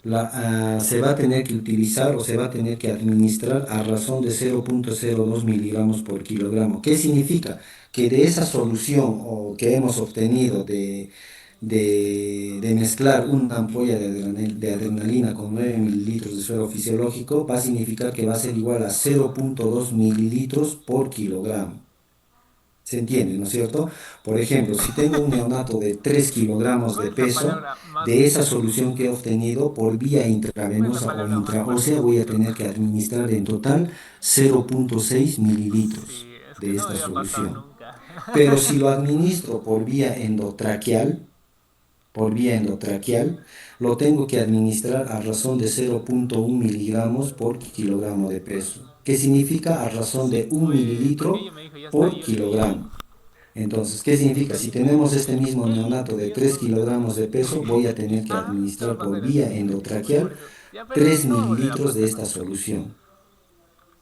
se va a tener que utilizar o se va a tener que administrar a razón de 0,02 miligramos por kilogramo. ¿Qué significa? Que de esa solución que hemos obtenido de mezclar una ampolla de adrenalina con 9 mililitros de suero fisiológico, va a significar que va a ser igual a 0,2 mililitros por kilogramo. ¿Se entiende, no es cierto? Por ejemplo, si tengo un neonato de 3 kilogramos ¿Cuál de es la peso, palabra más de esa difícil? solución que he obtenido por vía ¿Cuál es la intravenosa o palabra más fuerte intraósea, que he voy a escuchado? tener que administrar en total 0,6 mililitros Sí, es que de no me esta había pasado solución. nunca. Pero si lo administro por vía endotraqueal, lo tengo que administrar a razón de 0,1 miligramos por kilogramo de peso, que significa a razón de Sí, un porque mililitro ella me dijo, ya está. Y por yo le dije, kilogramo. Entonces, ¿qué significa? Si tenemos este mismo neonato de y es 3 por mi kilogramos de culpa. peso, voy a tener que Ah, te va a administrar por pasar así. vía Por endotraqueal eso. Ya, pero 3 no va a volver a mililitros de pasar, no esta te preocupes. solución.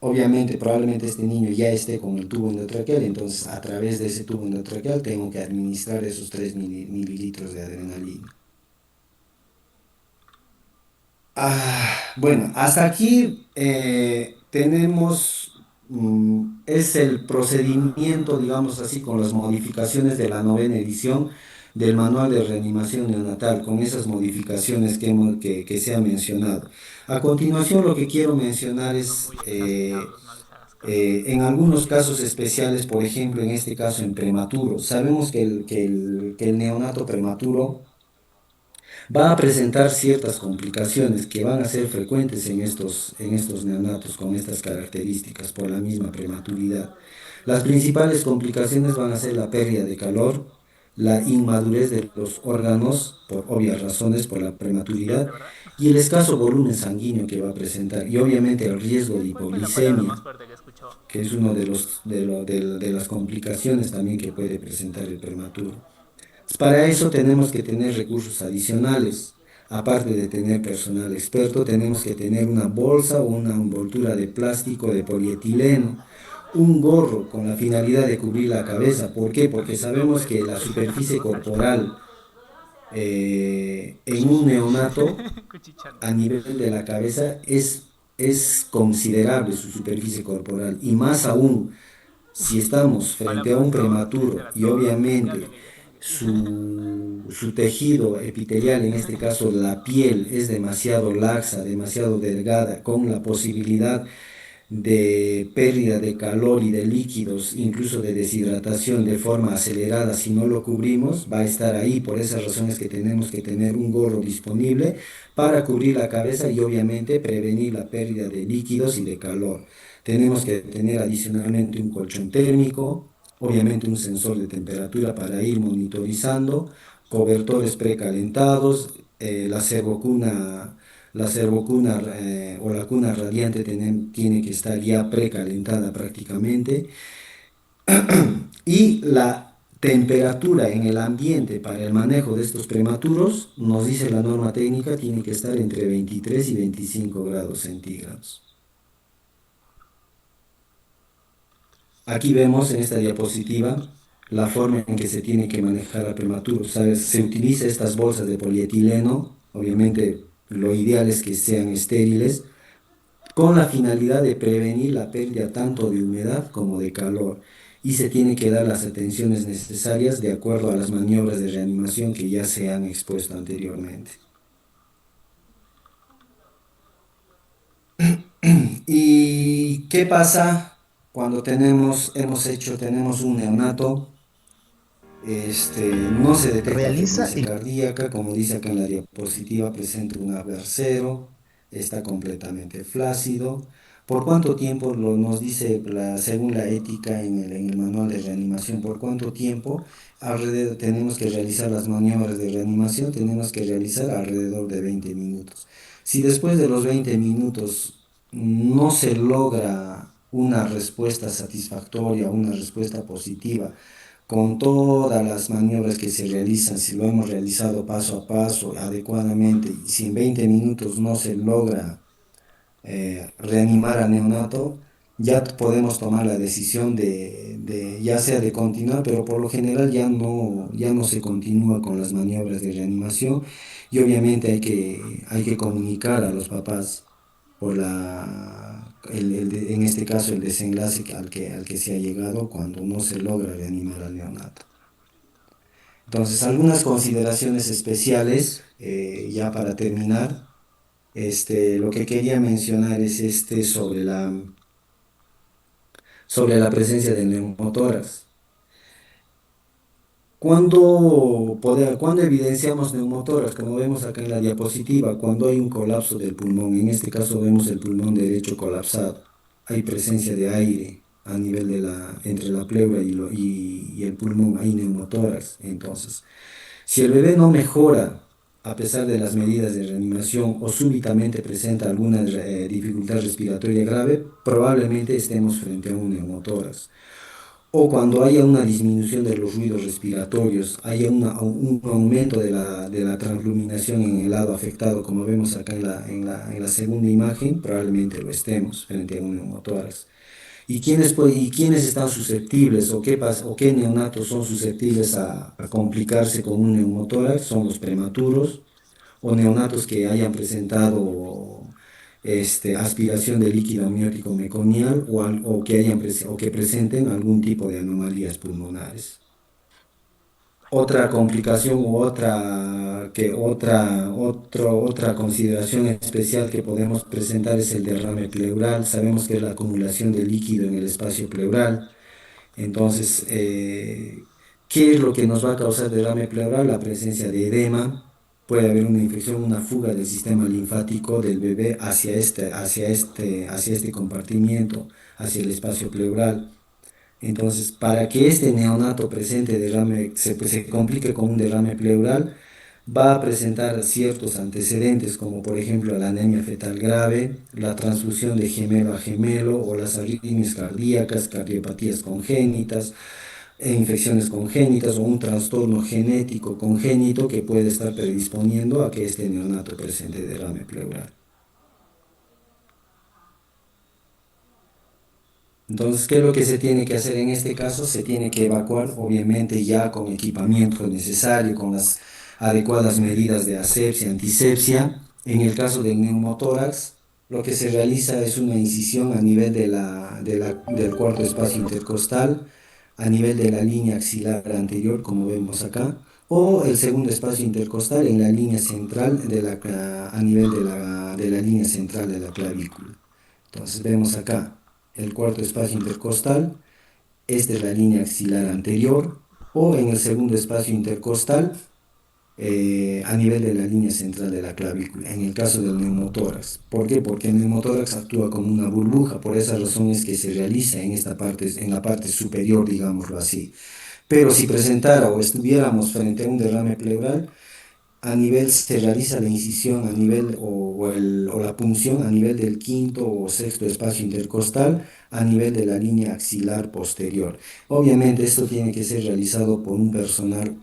Obviamente, probablemente este niño ya esté con el tubo endotraqueal, entonces a través de ese tubo endotraqueal tengo que administrar esos 3 mililitros de adrenalina. Bueno, hasta aquí es el procedimiento, digamos así, con las modificaciones de la novena edición del Manual de Reanimación Neonatal, con esas modificaciones que se ha mencionado. A continuación, lo que quiero mencionar Son es, muy exagerados, no les hagas caso. en algunos casos especiales, por ejemplo, en este caso en prematuro, sabemos que el neonato prematuro va a presentar ciertas complicaciones que van a ser frecuentes en estos neonatos con estas características por la misma prematuridad. Las principales complicaciones van a ser la pérdida de calor, la inmadurez de los órganos, por obvias razones, por la Sí, prematuridad, de verdad. y el escaso volumen sanguíneo que va a presentar, y obviamente el riesgo de ¿Cuál fue la palabra más hipoglicemia, fuerte que escuchó? que es uno de las complicaciones también que puede presentar el prematuro. Para eso tenemos que tener recursos adicionales. Aparte de tener personal experto, tenemos que tener una bolsa o una envoltura de plástico de polietileno, un gorro con la finalidad de cubrir la cabeza. ¿Por qué? Porque Así todo sabemos puede que la explotar, superficie todo salta. corporal en un neonato Cuchicheando. a nivel de la cabeza es considerable su superficie corporal y más aún si estamos Mala frente a un profesora, prematuro silenciala y todos. Ya obviamente que leí, ya que leí. su tejido epitelial, en este caso la piel, es demasiado laxa, demasiado delgada, con la posibilidad de pérdida de calor y de líquidos, incluso de deshidratación de forma acelerada, si no lo cubrimos, va a estar ahí. Por esas razones que tenemos que tener un gorro disponible para cubrir la cabeza y obviamente prevenir la pérdida de líquidos y de calor. Tenemos que tener adicionalmente un colchón térmico, obviamente un sensor de temperatura para ir monitorizando, cobertores precalentados, la servocuna o la cuna radiante tiene que estar ya precalentada prácticamente y la temperatura en el ambiente para el manejo de estos prematuros, nos dice la norma técnica, tiene que estar entre 23 y 25 grados centígrados. Aquí vemos en esta diapositiva la forma en que se tiene que manejar al prematuro. ¿Sabes? Se utiliza estas bolsas de polietileno, obviamente lo ideal es que sean estériles, con la finalidad de prevenir la pérdida tanto de humedad como de calor. Y se tiene que dar las atenciones necesarias de acuerdo a las maniobras de reanimación que ya se han expuesto anteriormente. ¿Y qué pasa cuando tenemos un neonato? No se detecta Realiza frecuencia el cardíaca, como dice acá en la diapositiva, presenta un AVER cero, está completamente flácido. ¿Por cuánto tiempo nos dice, según la ética en el manual de reanimación, por cuánto tiempo alrededor tenemos que realizar las maniobras de reanimación? Tenemos que realizar alrededor de 20 minutos. Si después de los 20 minutos no se logra una respuesta satisfactoria, una respuesta positiva, con todas las maniobras que se realizan, si lo hemos realizado paso a paso, adecuadamente, y si en 20 minutos no se logra reanimar al neonato, ya podemos tomar la decisión ya sea de continuar, pero por lo general ya no se continúa con las maniobras de reanimación y obviamente hay que comunicar a los papás por en este caso el desenlace al que se ha llegado cuando no se logra reanimar al neonato. Entonces, algunas consideraciones especiales, ya para terminar, lo que quería mencionar es sobre la presencia del neumotórax. ¿Cuándo evidenciamos neumotórax? Como vemos acá en la diapositiva, cuando hay un colapso del pulmón, en este caso vemos el pulmón derecho colapsado, hay presencia de aire a nivel entre la pleura y el pulmón, hay neumotórax. Entonces, si el bebé no mejora a pesar de las medidas de reanimación o súbitamente presenta alguna dificultad respiratoria grave, probablemente estemos frente a un neumotórax. O cuando haya una disminución de los ruidos respiratorios, haya un aumento de la transluminación en el lado afectado, como vemos acá en la segunda imagen, probablemente lo estemos frente a un neumotórax. ¿Y quiénes están susceptibles o qué neonatos son susceptibles a complicarse con un neumotórax? Son los prematuros o neonatos que hayan presentado aspiración de líquido amniótico meconial o que presenten algún tipo de anomalías pulmonares. Otra complicación u otra consideración especial que podemos presentar es el derrame pleural. Sabemos que es la acumulación de líquido en el espacio pleural. Entonces, ¿qué es lo que nos va a causar derrame pleural? La presencia de edema, puede haber una infección, una fuga del sistema linfático del bebé hacia este compartimiento, hacia el espacio pleural. Entonces, para que este neonato presente se complique con un derrame pleural, va a presentar ciertos antecedentes, como por ejemplo la anemia fetal grave, la transfusión de gemelo a gemelo o las arritmias cardíacas, cardiopatías congénitas, infecciones congénitas o un trastorno genético congénito que puede estar predisponiendo a que este neonato presente derrame pleural. Entonces, ¿qué es lo que se tiene que hacer en este caso? Se tiene que evacuar, obviamente ya con equipamiento necesario, con las adecuadas medidas de asepsia, antisepsia. En el caso del neumotórax, lo que se realiza es una incisión a nivel del cuarto espacio intercostal, a nivel de la línea axilar anterior, como vemos acá, o el segundo espacio intercostal en la línea central a nivel de la línea central de la clavícula. Entonces vemos acá el cuarto espacio intercostal, esta es la línea axilar anterior, o en el segundo espacio intercostal, a nivel de la línea central de la clavícula, en el caso del neumotórax. ¿Por qué? Porque el neumotórax actúa como una burbuja, por esa razón es que se realiza en esta parte, en la parte superior, digámoslo así. Pero si presentara o estuviéramos frente a un derrame pleural, a nivel se realiza la incisión a nivel o la punción a nivel del quinto o sexto espacio intercostal a nivel de la línea axilar posterior. Obviamente esto tiene que ser realizado por un personal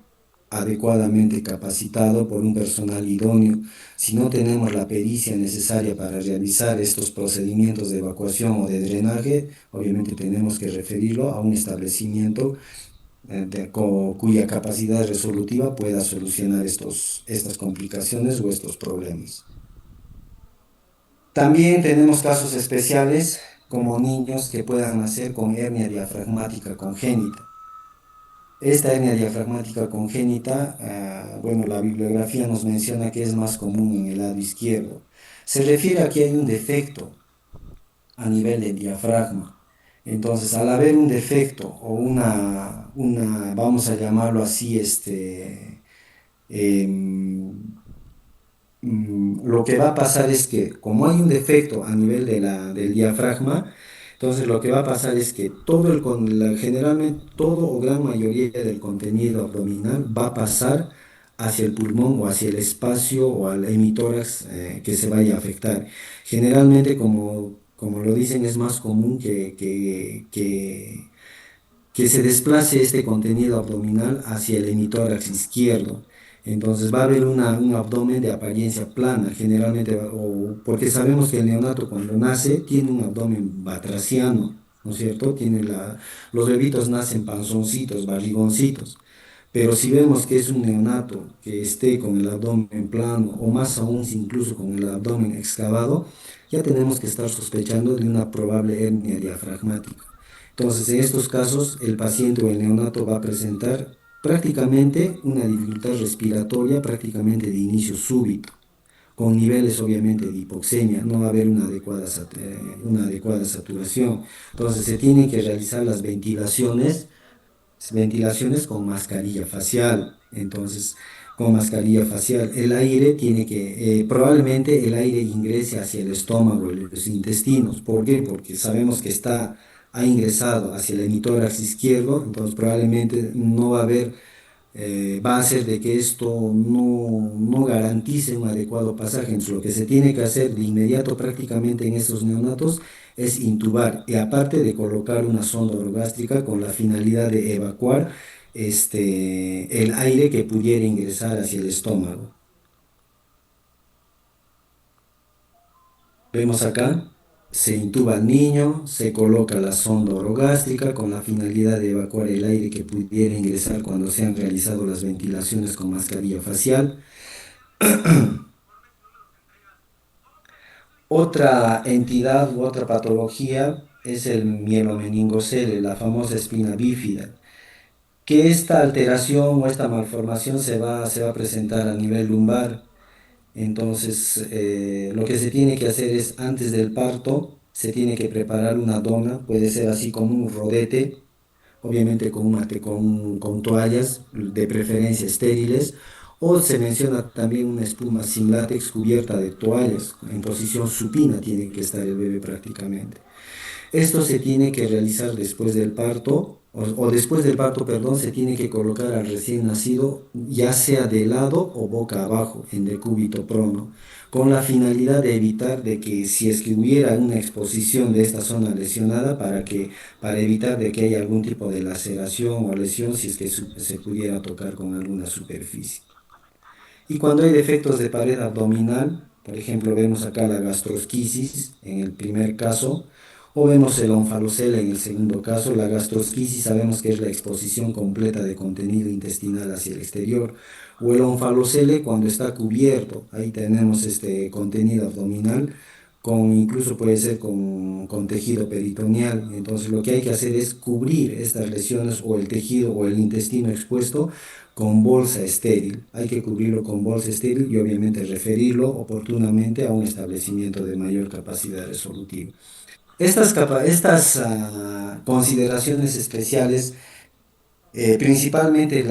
adecuadamente capacitado, por un personal idóneo. Si no tenemos la pericia necesaria para realizar estos procedimientos de evacuación o de drenaje, obviamente tenemos que referirlo a un establecimiento cuya capacidad resolutiva pueda solucionar estas complicaciones o estos problemas. También tenemos casos especiales como niños que puedan nacer con hernia diafragmática congénita. Esta hernia diafragmática congénita, bueno, la bibliografía nos menciona que es más común en el lado izquierdo. Se refiere a que hay un defecto a nivel del diafragma. Entonces, al haber un defecto o vamos a llamarlo así, em, lo que va a pasar es que como hay un defecto a nivel del diafragma, entonces lo que va a pasar es que generalmente todo o gran mayoría del contenido abdominal va a pasar hacia el pulmón o hacia el espacio o al hemitórax que se vaya a afectar. Generalmente, como lo dicen, es más común que se desplace este contenido abdominal hacia el hemitórax izquierdo. Entonces va a haber un abdomen de apariencia plana, generalmente, porque sabemos que el neonato cuando nace tiene un abdomen batraciano, ¿no es cierto? Los bebitos nacen panzoncitos, barrigoncitos. Pero si vemos que es un neonato que esté con el abdomen plano o más aún si incluso con el abdomen excavado, ya tenemos que estar sospechando de una probable hernia diafragmática. Entonces, en estos casos, el paciente o el neonato va a presentar prácticamente una dificultad respiratoria prácticamente de inicio súbito, con niveles obviamente de hipoxemia, no va a haber una adecuada saturación. Entonces, se tienen que realizar las ventilaciones con mascarilla facial. Entonces, con mascarilla facial, probablemente el aire ingrese hacia el estómago y los intestinos. ¿Por qué? Porque sabemos que ha ingresado hacia el hemitórax izquierdo, entonces probablemente no va a haber, va a hacer de que esto no garantice un adecuado pasaje. Entonces, lo que se tiene que hacer de inmediato prácticamente en estos neonatos es intubar y aparte de colocar una sonda orogástrica con la finalidad de evacuar el aire que pudiera ingresar hacia el estómago. Vemos acá, se intuba al niño, se coloca la sonda orogástrica con la finalidad de evacuar el aire que pudiera ingresar cuando se han realizado las ventilaciones con mascarilla facial. Otra entidad u otra patología es el mielomeningocele, la famosa espina bífida, que esta alteración o esta malformación se va a presentar a nivel lumbar. Entonces, lo que se tiene que hacer es, antes del parto, se tiene que preparar una dona, puede ser así como un rodete, obviamente con toallas, de preferencia estériles, O se menciona también una espuma sin látex cubierta de toallas, en posición supina tiene que estar el bebé prácticamente. Esto se tiene que realizar después del parto, o después del parto, perdón, se tiene que colocar al recién nacido, ya sea de lado o boca abajo, en decúbito prono, con la finalidad de evitar de que si es que hubiera una exposición de esta zona lesionada, para evitar de que haya algún tipo de laceración o lesión si es que se pudiera tocar con alguna superficie. Y cuando hay defectos de pared abdominal, por ejemplo, vemos acá la gastrosquisis en el primer caso, o vemos el onfalocele en el segundo caso. La gastrosquisis sabemos que es la exposición completa de contenido intestinal hacia el exterior, o el onfalocele cuando está cubierto, ahí tenemos este contenido abdominal, incluso puede ser con tejido peritoneal. Entonces lo que hay que hacer es cubrir estas lesiones o el tejido o el intestino expuesto con bolsa estéril. Hay que cubrirlo con bolsa estéril y obviamente referirlo oportunamente a un establecimiento de mayor capacidad resolutiva. Estas consideraciones especiales, principalmente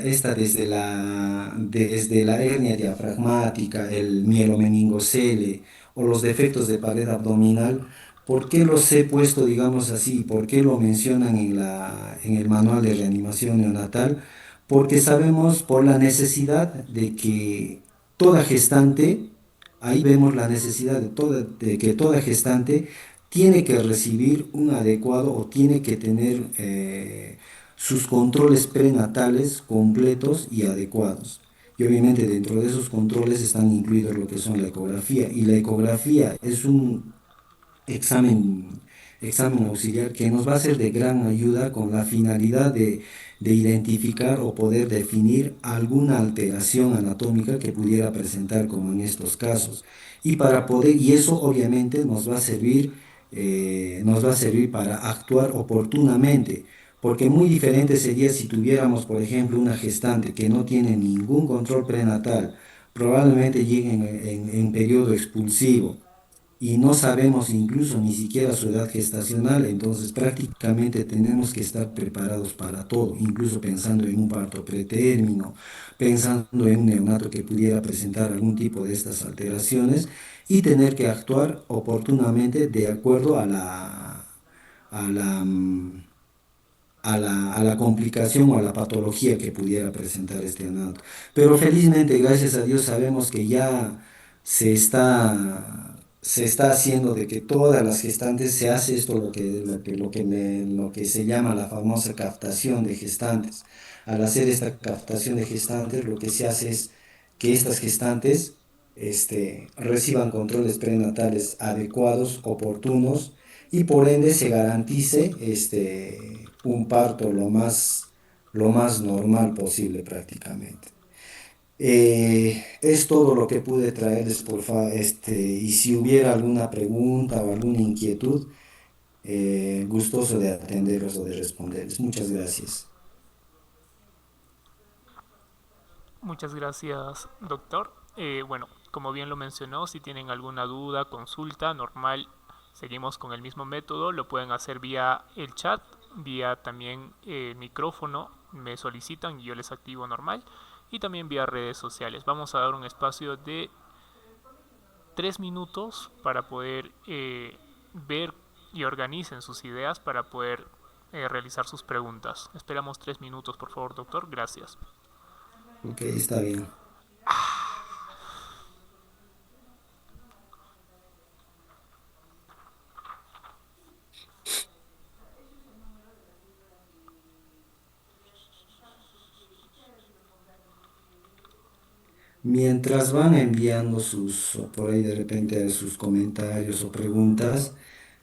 esta desde la hernia diafragmática, el mielomeningocele o los defectos de pared abdominal, ¿por qué los he puesto, digamos así? ¿Por qué lo mencionan en el manual de reanimación neonatal? Porque sabemos por la necesidad de que toda gestante, ahí vemos la necesidad de que toda gestante tiene que recibir un adecuado o tiene que tener sus controles prenatales completos y adecuados. Y obviamente dentro de esos controles están incluidos lo que son la ecografía. Y la ecografía es un examen, examen auxiliar que nos va a ser de gran ayuda con la finalidad de identificar o poder definir alguna alteración anatómica que pudiera presentar como en estos casos. Y eso obviamente nos va a servir para actuar oportunamente. Porque muy diferente sería si tuviéramos, por ejemplo, una gestante que no tiene ningún control prenatal, probablemente llegue en periodo expulsivo y no sabemos incluso ni siquiera su edad gestacional, entonces prácticamente tenemos que estar preparados para todo, incluso pensando en un parto pretérmino, pensando en un neonato que pudiera presentar algún tipo de estas alteraciones y tener que actuar oportunamente de acuerdo a la, mm, a la complicación o a la patología que pudiera presentar este neonato. Pero felizmente, gracias a Dios, sabemos que ya se está haciendo de que todas las gestantes se hace esto lo que se llama la famosa captación de gestantes. Al hacer esta captación de gestantes, lo que se hace es que estas gestantes reciban controles prenatales adecuados, oportunos, y por ende se garantice un parto lo más normal posible prácticamente. Es todo lo que pude traerles, por favor, y si hubiera alguna pregunta o alguna inquietud, gustoso de atenderlos o de responderles. Muchas gracias. Muchas gracias, doctor. Bueno, como bien lo mencionó, si tienen alguna duda, consulta, normal, seguimos con el mismo método. Lo pueden hacer vía el chat, vía también micrófono. Me solicitan y yo les activo normal. Y también vía redes sociales. Vamos a dar un espacio de 3 minutos para poder ver y organicen sus ideas para poder realizar sus preguntas. Esperamos 3 minutos, por favor, doctor. Gracias. Ok, está bien. Mientras van enviando o por ahí de repente sus comentarios o preguntas,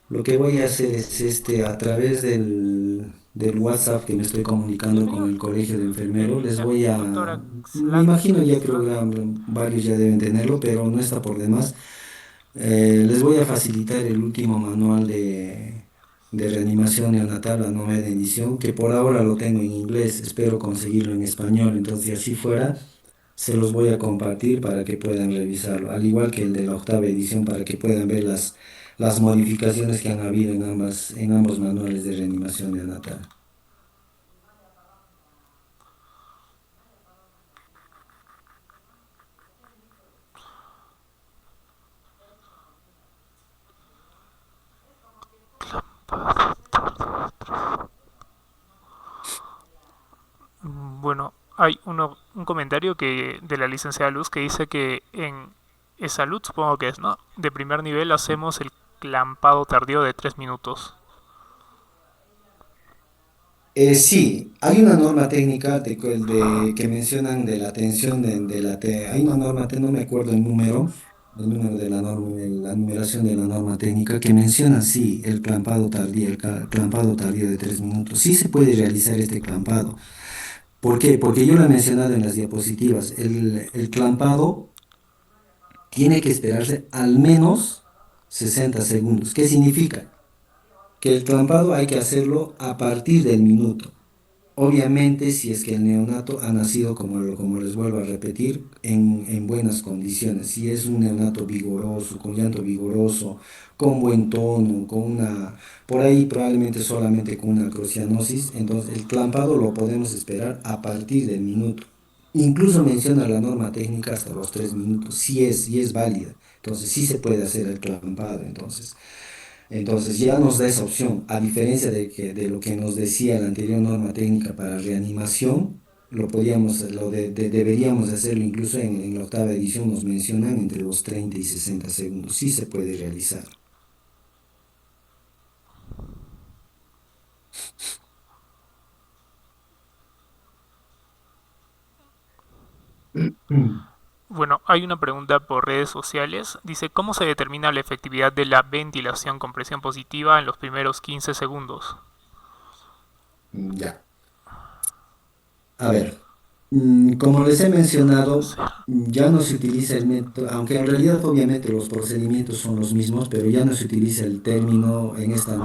lo que voy a hacer es a través del WhatsApp que me estoy comunicando con Bienvenido. el colegio de enfermeros, les voy Doctora me Xlan. imagino ya creo que varios ya deben tenerlo, pero no está por demás. Les voy a facilitar el último manual de reanimación neonatal, la novena edición, que por ahora lo tengo en inglés, espero conseguirlo en español, entonces si así fuera, se los voy a compartir para que puedan revisarlo, al igual que el de la octava edición, para que puedan ver las modificaciones que han habido en ambos manuales de reanimación neonatal. Hay un comentario de la licenciada Luz que dice que en salud, supongo que es, ¿no? De primer nivel hacemos el clampado tardío de 3 minutos. Sí, hay una norma técnica que mencionan de la tensión hay una norma, no me acuerdo el número de la norma, de la numeración de la norma técnica que menciona, sí, el clampado tardío, clampado tardío de 3 minutos. Sí se puede realizar este clampado. ¿Por qué? Porque yo lo he mencionado en las diapositivas. El clampado tiene que esperarse al menos 60 segundos. ¿Qué significa? Que el clampado hay que hacerlo a partir del minuto. Obviamente, si es que el neonato ha nacido, como les vuelvo a repetir, en buenas condiciones, si es un neonato vigoroso, con llanto vigoroso, con buen tono, por ahí probablemente solamente con una crocianosis, entonces el clampado lo podemos esperar a partir del minuto. Incluso menciona la norma técnica hasta los 3 minutos, si es válida, entonces sí se puede hacer el clampado, entonces. Entonces ya nos da esa opción, a diferencia de lo que nos decía la anterior norma técnica para reanimación, deberíamos hacerlo incluso en la octava edición, nos mencionan entre los 30 y 60 segundos, sí se puede realizar. Bueno, hay una pregunta por redes sociales. Dice, ¿cómo se determina la efectividad de la ventilación con presión positiva en los primeros 15 segundos? Ya. A ver, como les he mencionado, ya no se utiliza el método, aunque en realidad obviamente los procedimientos son los mismos, pero ya no se utiliza el término en este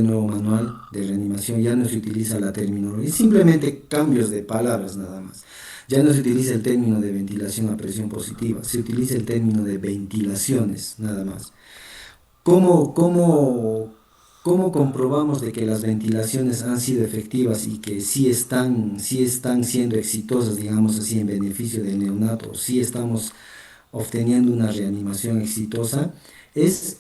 nuevo manual de reanimación, ya no se utiliza la terminología, simplemente cambios de palabras nada más. Ya no se utiliza el término de ventilación a presión positiva, se utiliza el término de ventilaciones nada más. ¿Cómo, cómo, cómo comprobamos de que las ventilaciones han sido efectivas y que sí están siendo exitosas, digamos así, en beneficio del neonato, sí estamos obteniendo una reanimación exitosa? Es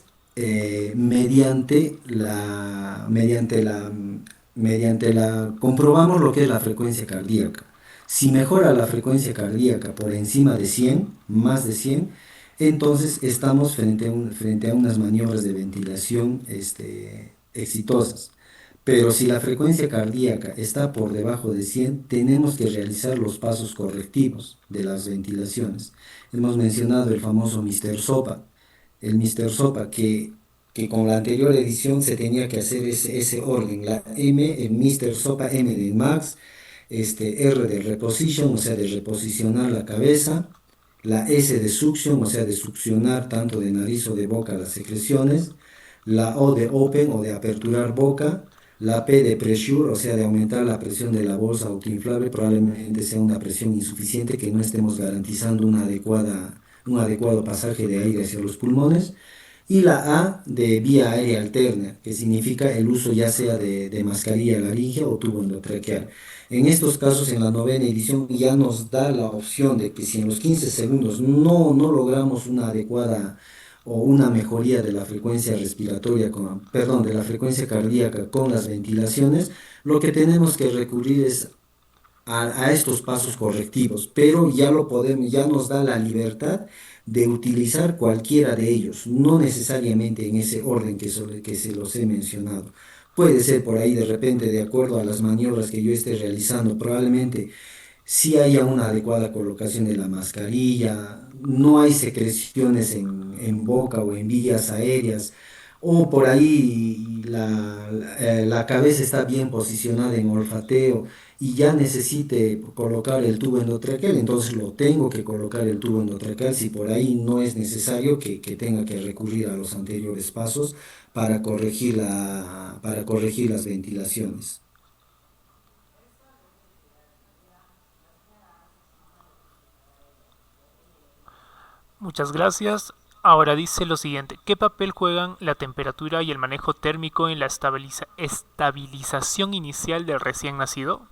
comprobamos lo que es la frecuencia cardíaca. Si mejora la frecuencia cardíaca por encima de 100, más de 100, entonces estamos frente a unas maniobras de ventilación exitosas. Pero si la frecuencia cardíaca está por debajo de 100, tenemos que realizar los pasos correctivos de las ventilaciones. Hemos mencionado el famoso Mr. Sopa, el Mr. Sopa que con la anterior edición se tenía que hacer ese orden, la M, el Mr. Sopa, M de Max, R de reposition, o sea, de reposicionar la cabeza, la S de suction, o sea, de succionar tanto de nariz o de boca las secreciones, la O de open o de aperturar boca, la P de pressure, o sea, de aumentar la presión de la bolsa autoinflable, probablemente sea una presión insuficiente, que no estemos garantizando un adecuado pasaje de aire hacia los pulmones. Y la A de vía aérea alterna, que significa el uso ya sea de mascarilla laríngea o tubo endotraqueal. En estos casos, en la novena edición, ya nos da la opción de que si en los 15 segundos no logramos una adecuada o una mejoría de la frecuencia respiratoria, perdón, de la frecuencia cardíaca con las ventilaciones, lo que tenemos que recurrir es a estos pasos correctivos, pero ya nos da la libertad de utilizar cualquiera de ellos, no necesariamente en ese orden que se los he mencionado. Puede ser por ahí de repente, de acuerdo a las maniobras que yo esté realizando, probablemente si haya una adecuada colocación de la mascarilla, no hay secreciones en boca o en vías aéreas, o por ahí la cabeza está bien posicionada en olfateo y ya necesite colocar el tubo endotraqueal, entonces lo tengo que colocar el tubo endotraqueal si por ahí no es necesario que tenga que recurrir a los anteriores pasos para corregir las ventilaciones. Muchas gracias. Ahora dice lo siguiente, ¿qué papel juegan la temperatura y el manejo térmico en la estabilización inicial del recién nacido?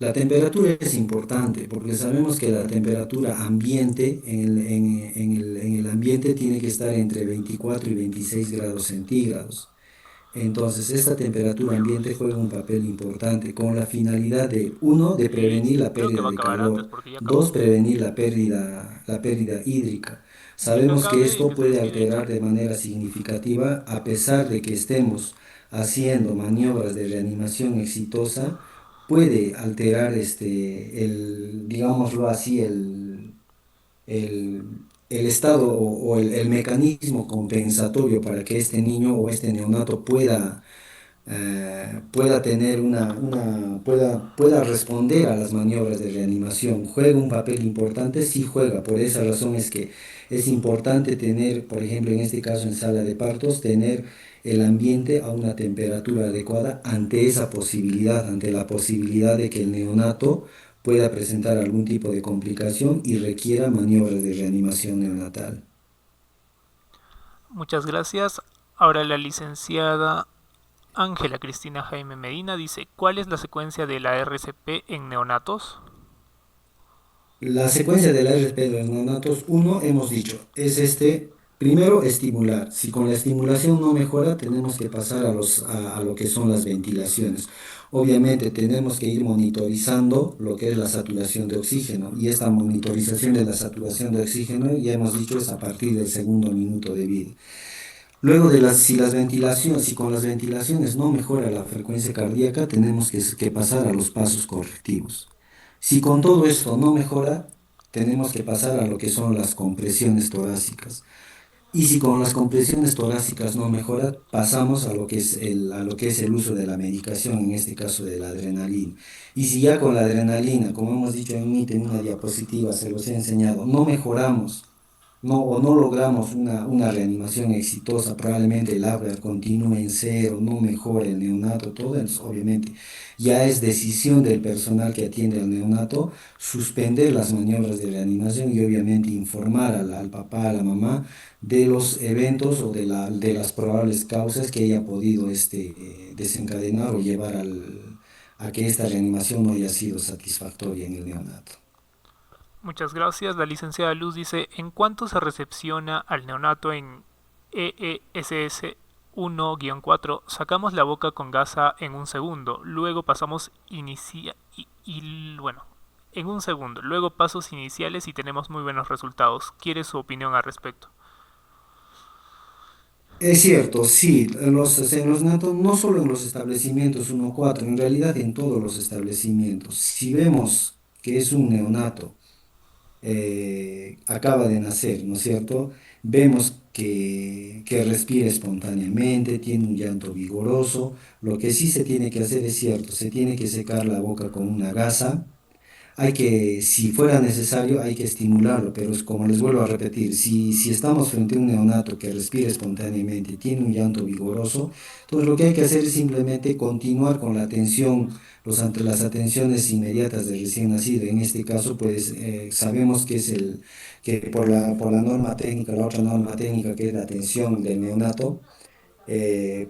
La temperatura es importante porque sabemos que la temperatura ambiente en el ambiente tiene que estar entre 24 y 26 grados centígrados. Entonces, esta temperatura ambiente juega un papel importante con la finalidad de, uno, de prevenir Sí, la creo que pérdida va a de acabar antes calor, porque ya dos, acabó. prevenir la pérdida hídrica. Que Sabemos que acabe y esto me puede solucione bien alterar chévere. de manera significativa a pesar de que estemos haciendo maniobras de reanimación exitosa, puede alterar digámoslo así, el estado o el mecanismo compensatorio para que este niño o este neonato pueda tener pueda responder a las maniobras de reanimación. ¿Juega un papel importante? Sí juega. Por esa razón es que es importante tener, por ejemplo, en este caso en sala de partos, tener el ambiente a una temperatura adecuada ante la posibilidad de que el neonato pueda presentar algún tipo de complicación y requiera maniobras de reanimación neonatal. Muchas gracias. Ahora la licenciada Ángela Cristina Jaime Medina dice, ¿cuál es la secuencia de la RCP en neonatos? La secuencia del ARP de los neonatos, uno, hemos dicho, es primero estimular. Si con la estimulación no mejora, tenemos que pasar a lo que son las ventilaciones. Obviamente tenemos que ir monitorizando lo que es la saturación de oxígeno y esta monitorización de la saturación de oxígeno, ya hemos dicho, es a partir del segundo minuto de vida. Luego si con las ventilaciones no mejora la frecuencia cardíaca, tenemos que pasar a los pasos correctivos. Si con todo esto no mejora, tenemos que pasar a lo que son las compresiones torácicas. Y si con las compresiones torácicas no mejora, pasamos a lo que es el uso de la medicación, en este caso de la adrenalina. Y si ya con la adrenalina, como hemos dicho en una diapositiva, se los he enseñado, no mejoramos o no logramos una reanimación exitosa, probablemente el Apgar continúe en cero, no mejore el neonato, todo eso, obviamente ya es decisión del personal que atiende al neonato suspender las maniobras de reanimación y obviamente informar al papá, a la mamá de los eventos o de las probables causas que haya podido desencadenar o llevar a que esta reanimación no haya sido satisfactoria en el neonato. Muchas gracias. La licenciada Luz dice, ¿en cuánto se recepciona al neonato en EESS 1-4? Sacamos la boca con gasa en un segundo, luego pasamos bueno, en un segundo, luego pasos iniciales y tenemos muy buenos resultados. ¿Quiere su opinión al respecto? Es cierto, sí, en los neonatos, no solo en los establecimientos 1-4, en realidad en todos los establecimientos. Si vemos que es un neonato, acaba de nacer, ¿no es cierto? Vemos que respira espontáneamente, tiene un llanto vigoroso. Lo que sí se tiene que hacer es cierto, se tiene que secar la boca con una gasa. Si fuera necesario, hay que estimularlo, pero es como les vuelvo a repetir, si estamos frente a un neonato que respira espontáneamente, tiene un llanto vigoroso, entonces lo que hay que hacer es simplemente continuar con la atención, ante las atenciones inmediatas del recién nacido. En este caso, pues sabemos que por la norma técnica, la otra norma técnica que es la atención del neonato,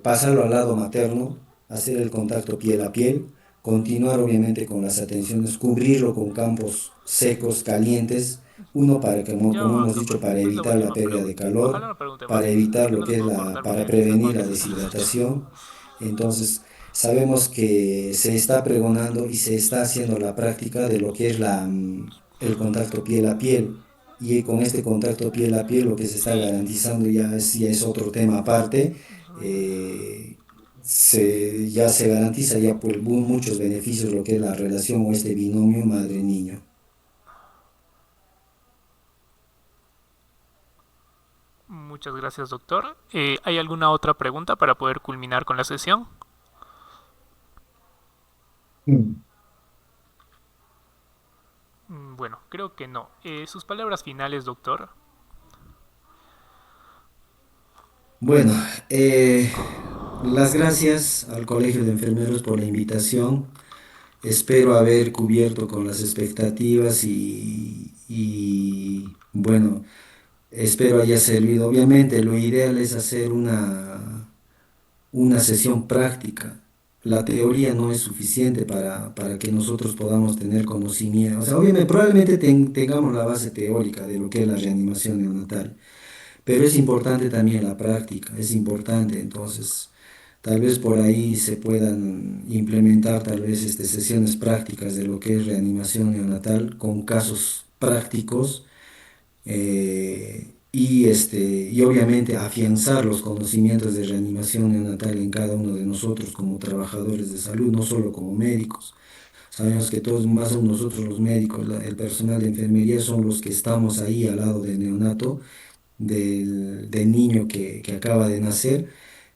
pasarlo al lado materno, hacer el contacto piel a piel, continuar obviamente con las atenciones, cubrirlo con campos secos, calientes, uno Ya como hemos basta, dicho, pues. para No es la evitar la última pérdida de pregunta. Ojalá calor, no pregunte para más. evitar Ya lo no les que es puedo preguntar para porque se prevenir pone la triste. deshidratación. Entonces, sabemos que se está pregonando y se está haciendo la práctica de lo que es el contacto piel a piel. Y con este contacto piel a piel lo que se está Sí. garantizando ya es otro tema aparte. Ya se garantiza ya por muchos beneficios lo que es la relación o este binomio madre-niño. Muchas gracias, doctor. ¿Hay alguna otra pregunta para poder culminar con la sesión? Mm. Bueno, creo que no. Sus palabras finales, doctor. Bueno, las gracias al Colegio de Enfermeros por la invitación. Espero haber cubierto con las expectativas y bueno, espero haya servido. Obviamente, lo ideal es hacer una sesión práctica. La teoría no es suficiente para que nosotros podamos tener conocimiento. O sea, obviamente, probablemente tengamos la base teórica de lo que es la reanimación neonatal, pero es importante también la práctica, es importante. Entonces, Tal vez por ahí se puedan implementar tal vez sesiones prácticas de lo que es reanimación neonatal con casos prácticos, y obviamente afianzar los conocimientos de reanimación neonatal en cada uno de nosotros como trabajadores de salud, no solo como médicos. Sabemos que todos, más aún nosotros los médicos, el personal de enfermería, son los que estamos ahí al lado del neonato, del niño que acaba de nacer,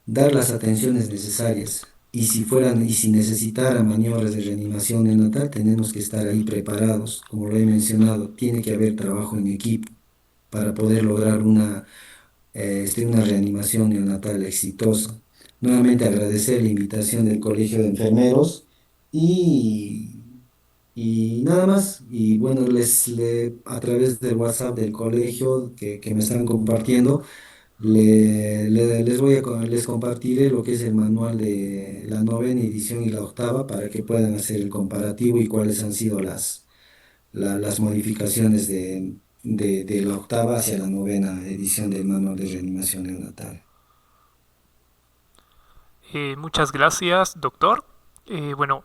dar las atenciones necesarias. Y si necesitara maniobras de reanimación neonatal, tenemos que estar ahí preparados. Como lo he mencionado, tiene que haber trabajo en equipo para poder lograr una reanimación neonatal exitosa. Nuevamente agradecer la invitación del Colegio de Enfermeros y, y nada más. Y bueno, a través del WhatsApp del colegio que me están compartiendo, les compartiré lo que es el manual de la novena edición y la octava para que puedan hacer el comparativo y cuáles han sido las modificaciones de la octava hacia la novena edición del manual de reanimación neonatal. Muchas gracias, doctor. Bueno,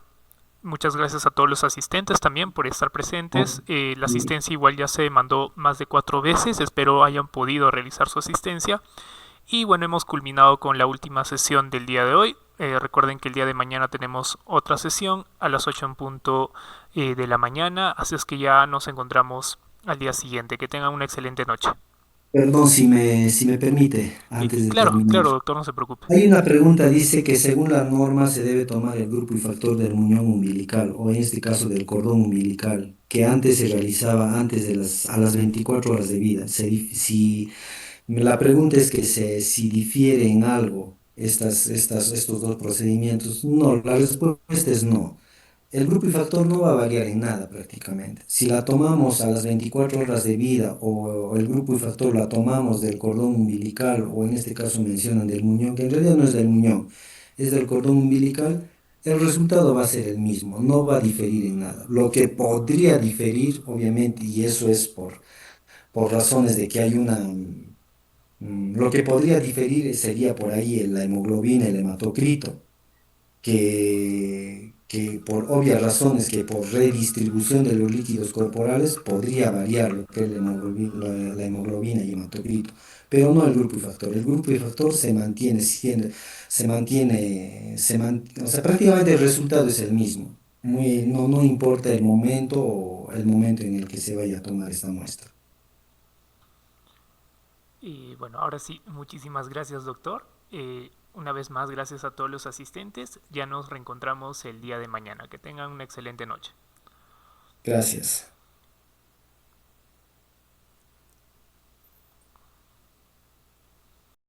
muchas gracias a todos los asistentes también por estar Oh, presentes. La y- asistencia igual ya se mandó más de 4 veces. Espero hayan podido realizar su asistencia. Y bueno, hemos culminado con la última sesión del día de hoy. Recuerden que el día de mañana tenemos otra sesión a las 8 en punto de la mañana. Así es que ya nos encontramos al día siguiente. Que tengan una excelente noche. Perdón, si me permite, antes de Claro, terminar. claro, doctor, no se preocupe. Hay una pregunta, dice que según la norma se debe tomar el grupo y factor del muñón umbilical, o en este caso del cordón umbilical, que antes se realizaba antes a las 24 horas de vida. La pregunta es que si difiere en algo estos dos procedimientos. No, la respuesta es no. El grupo y factor no va a variar en nada prácticamente. Si la tomamos a las 24 horas de vida o el grupo y factor la tomamos del cordón umbilical o en este caso mencionan del muñón, que en realidad no es del muñón, es del cordón umbilical, el resultado va a ser el mismo, no va a diferir en nada. Lo que podría diferir, obviamente, y eso es por razones de que hay lo que podría diferir sería por ahí la hemoglobina, el hematocrito que por obvias razones, que por redistribución de los líquidos corporales podría variar lo que es la hemoglobina y hematocrito, pero no el grupo y factor. El grupo y factor se mantiene siendo, o sea, prácticamente el resultado es el mismo. No importa el momento o el momento en el que se vaya a tomar esta muestra. Y bueno, ahora sí, muchísimas gracias, doctor. Una vez más, gracias a todos los asistentes. Ya nos reencontramos el día de mañana. Que tengan una excelente noche. Gracias.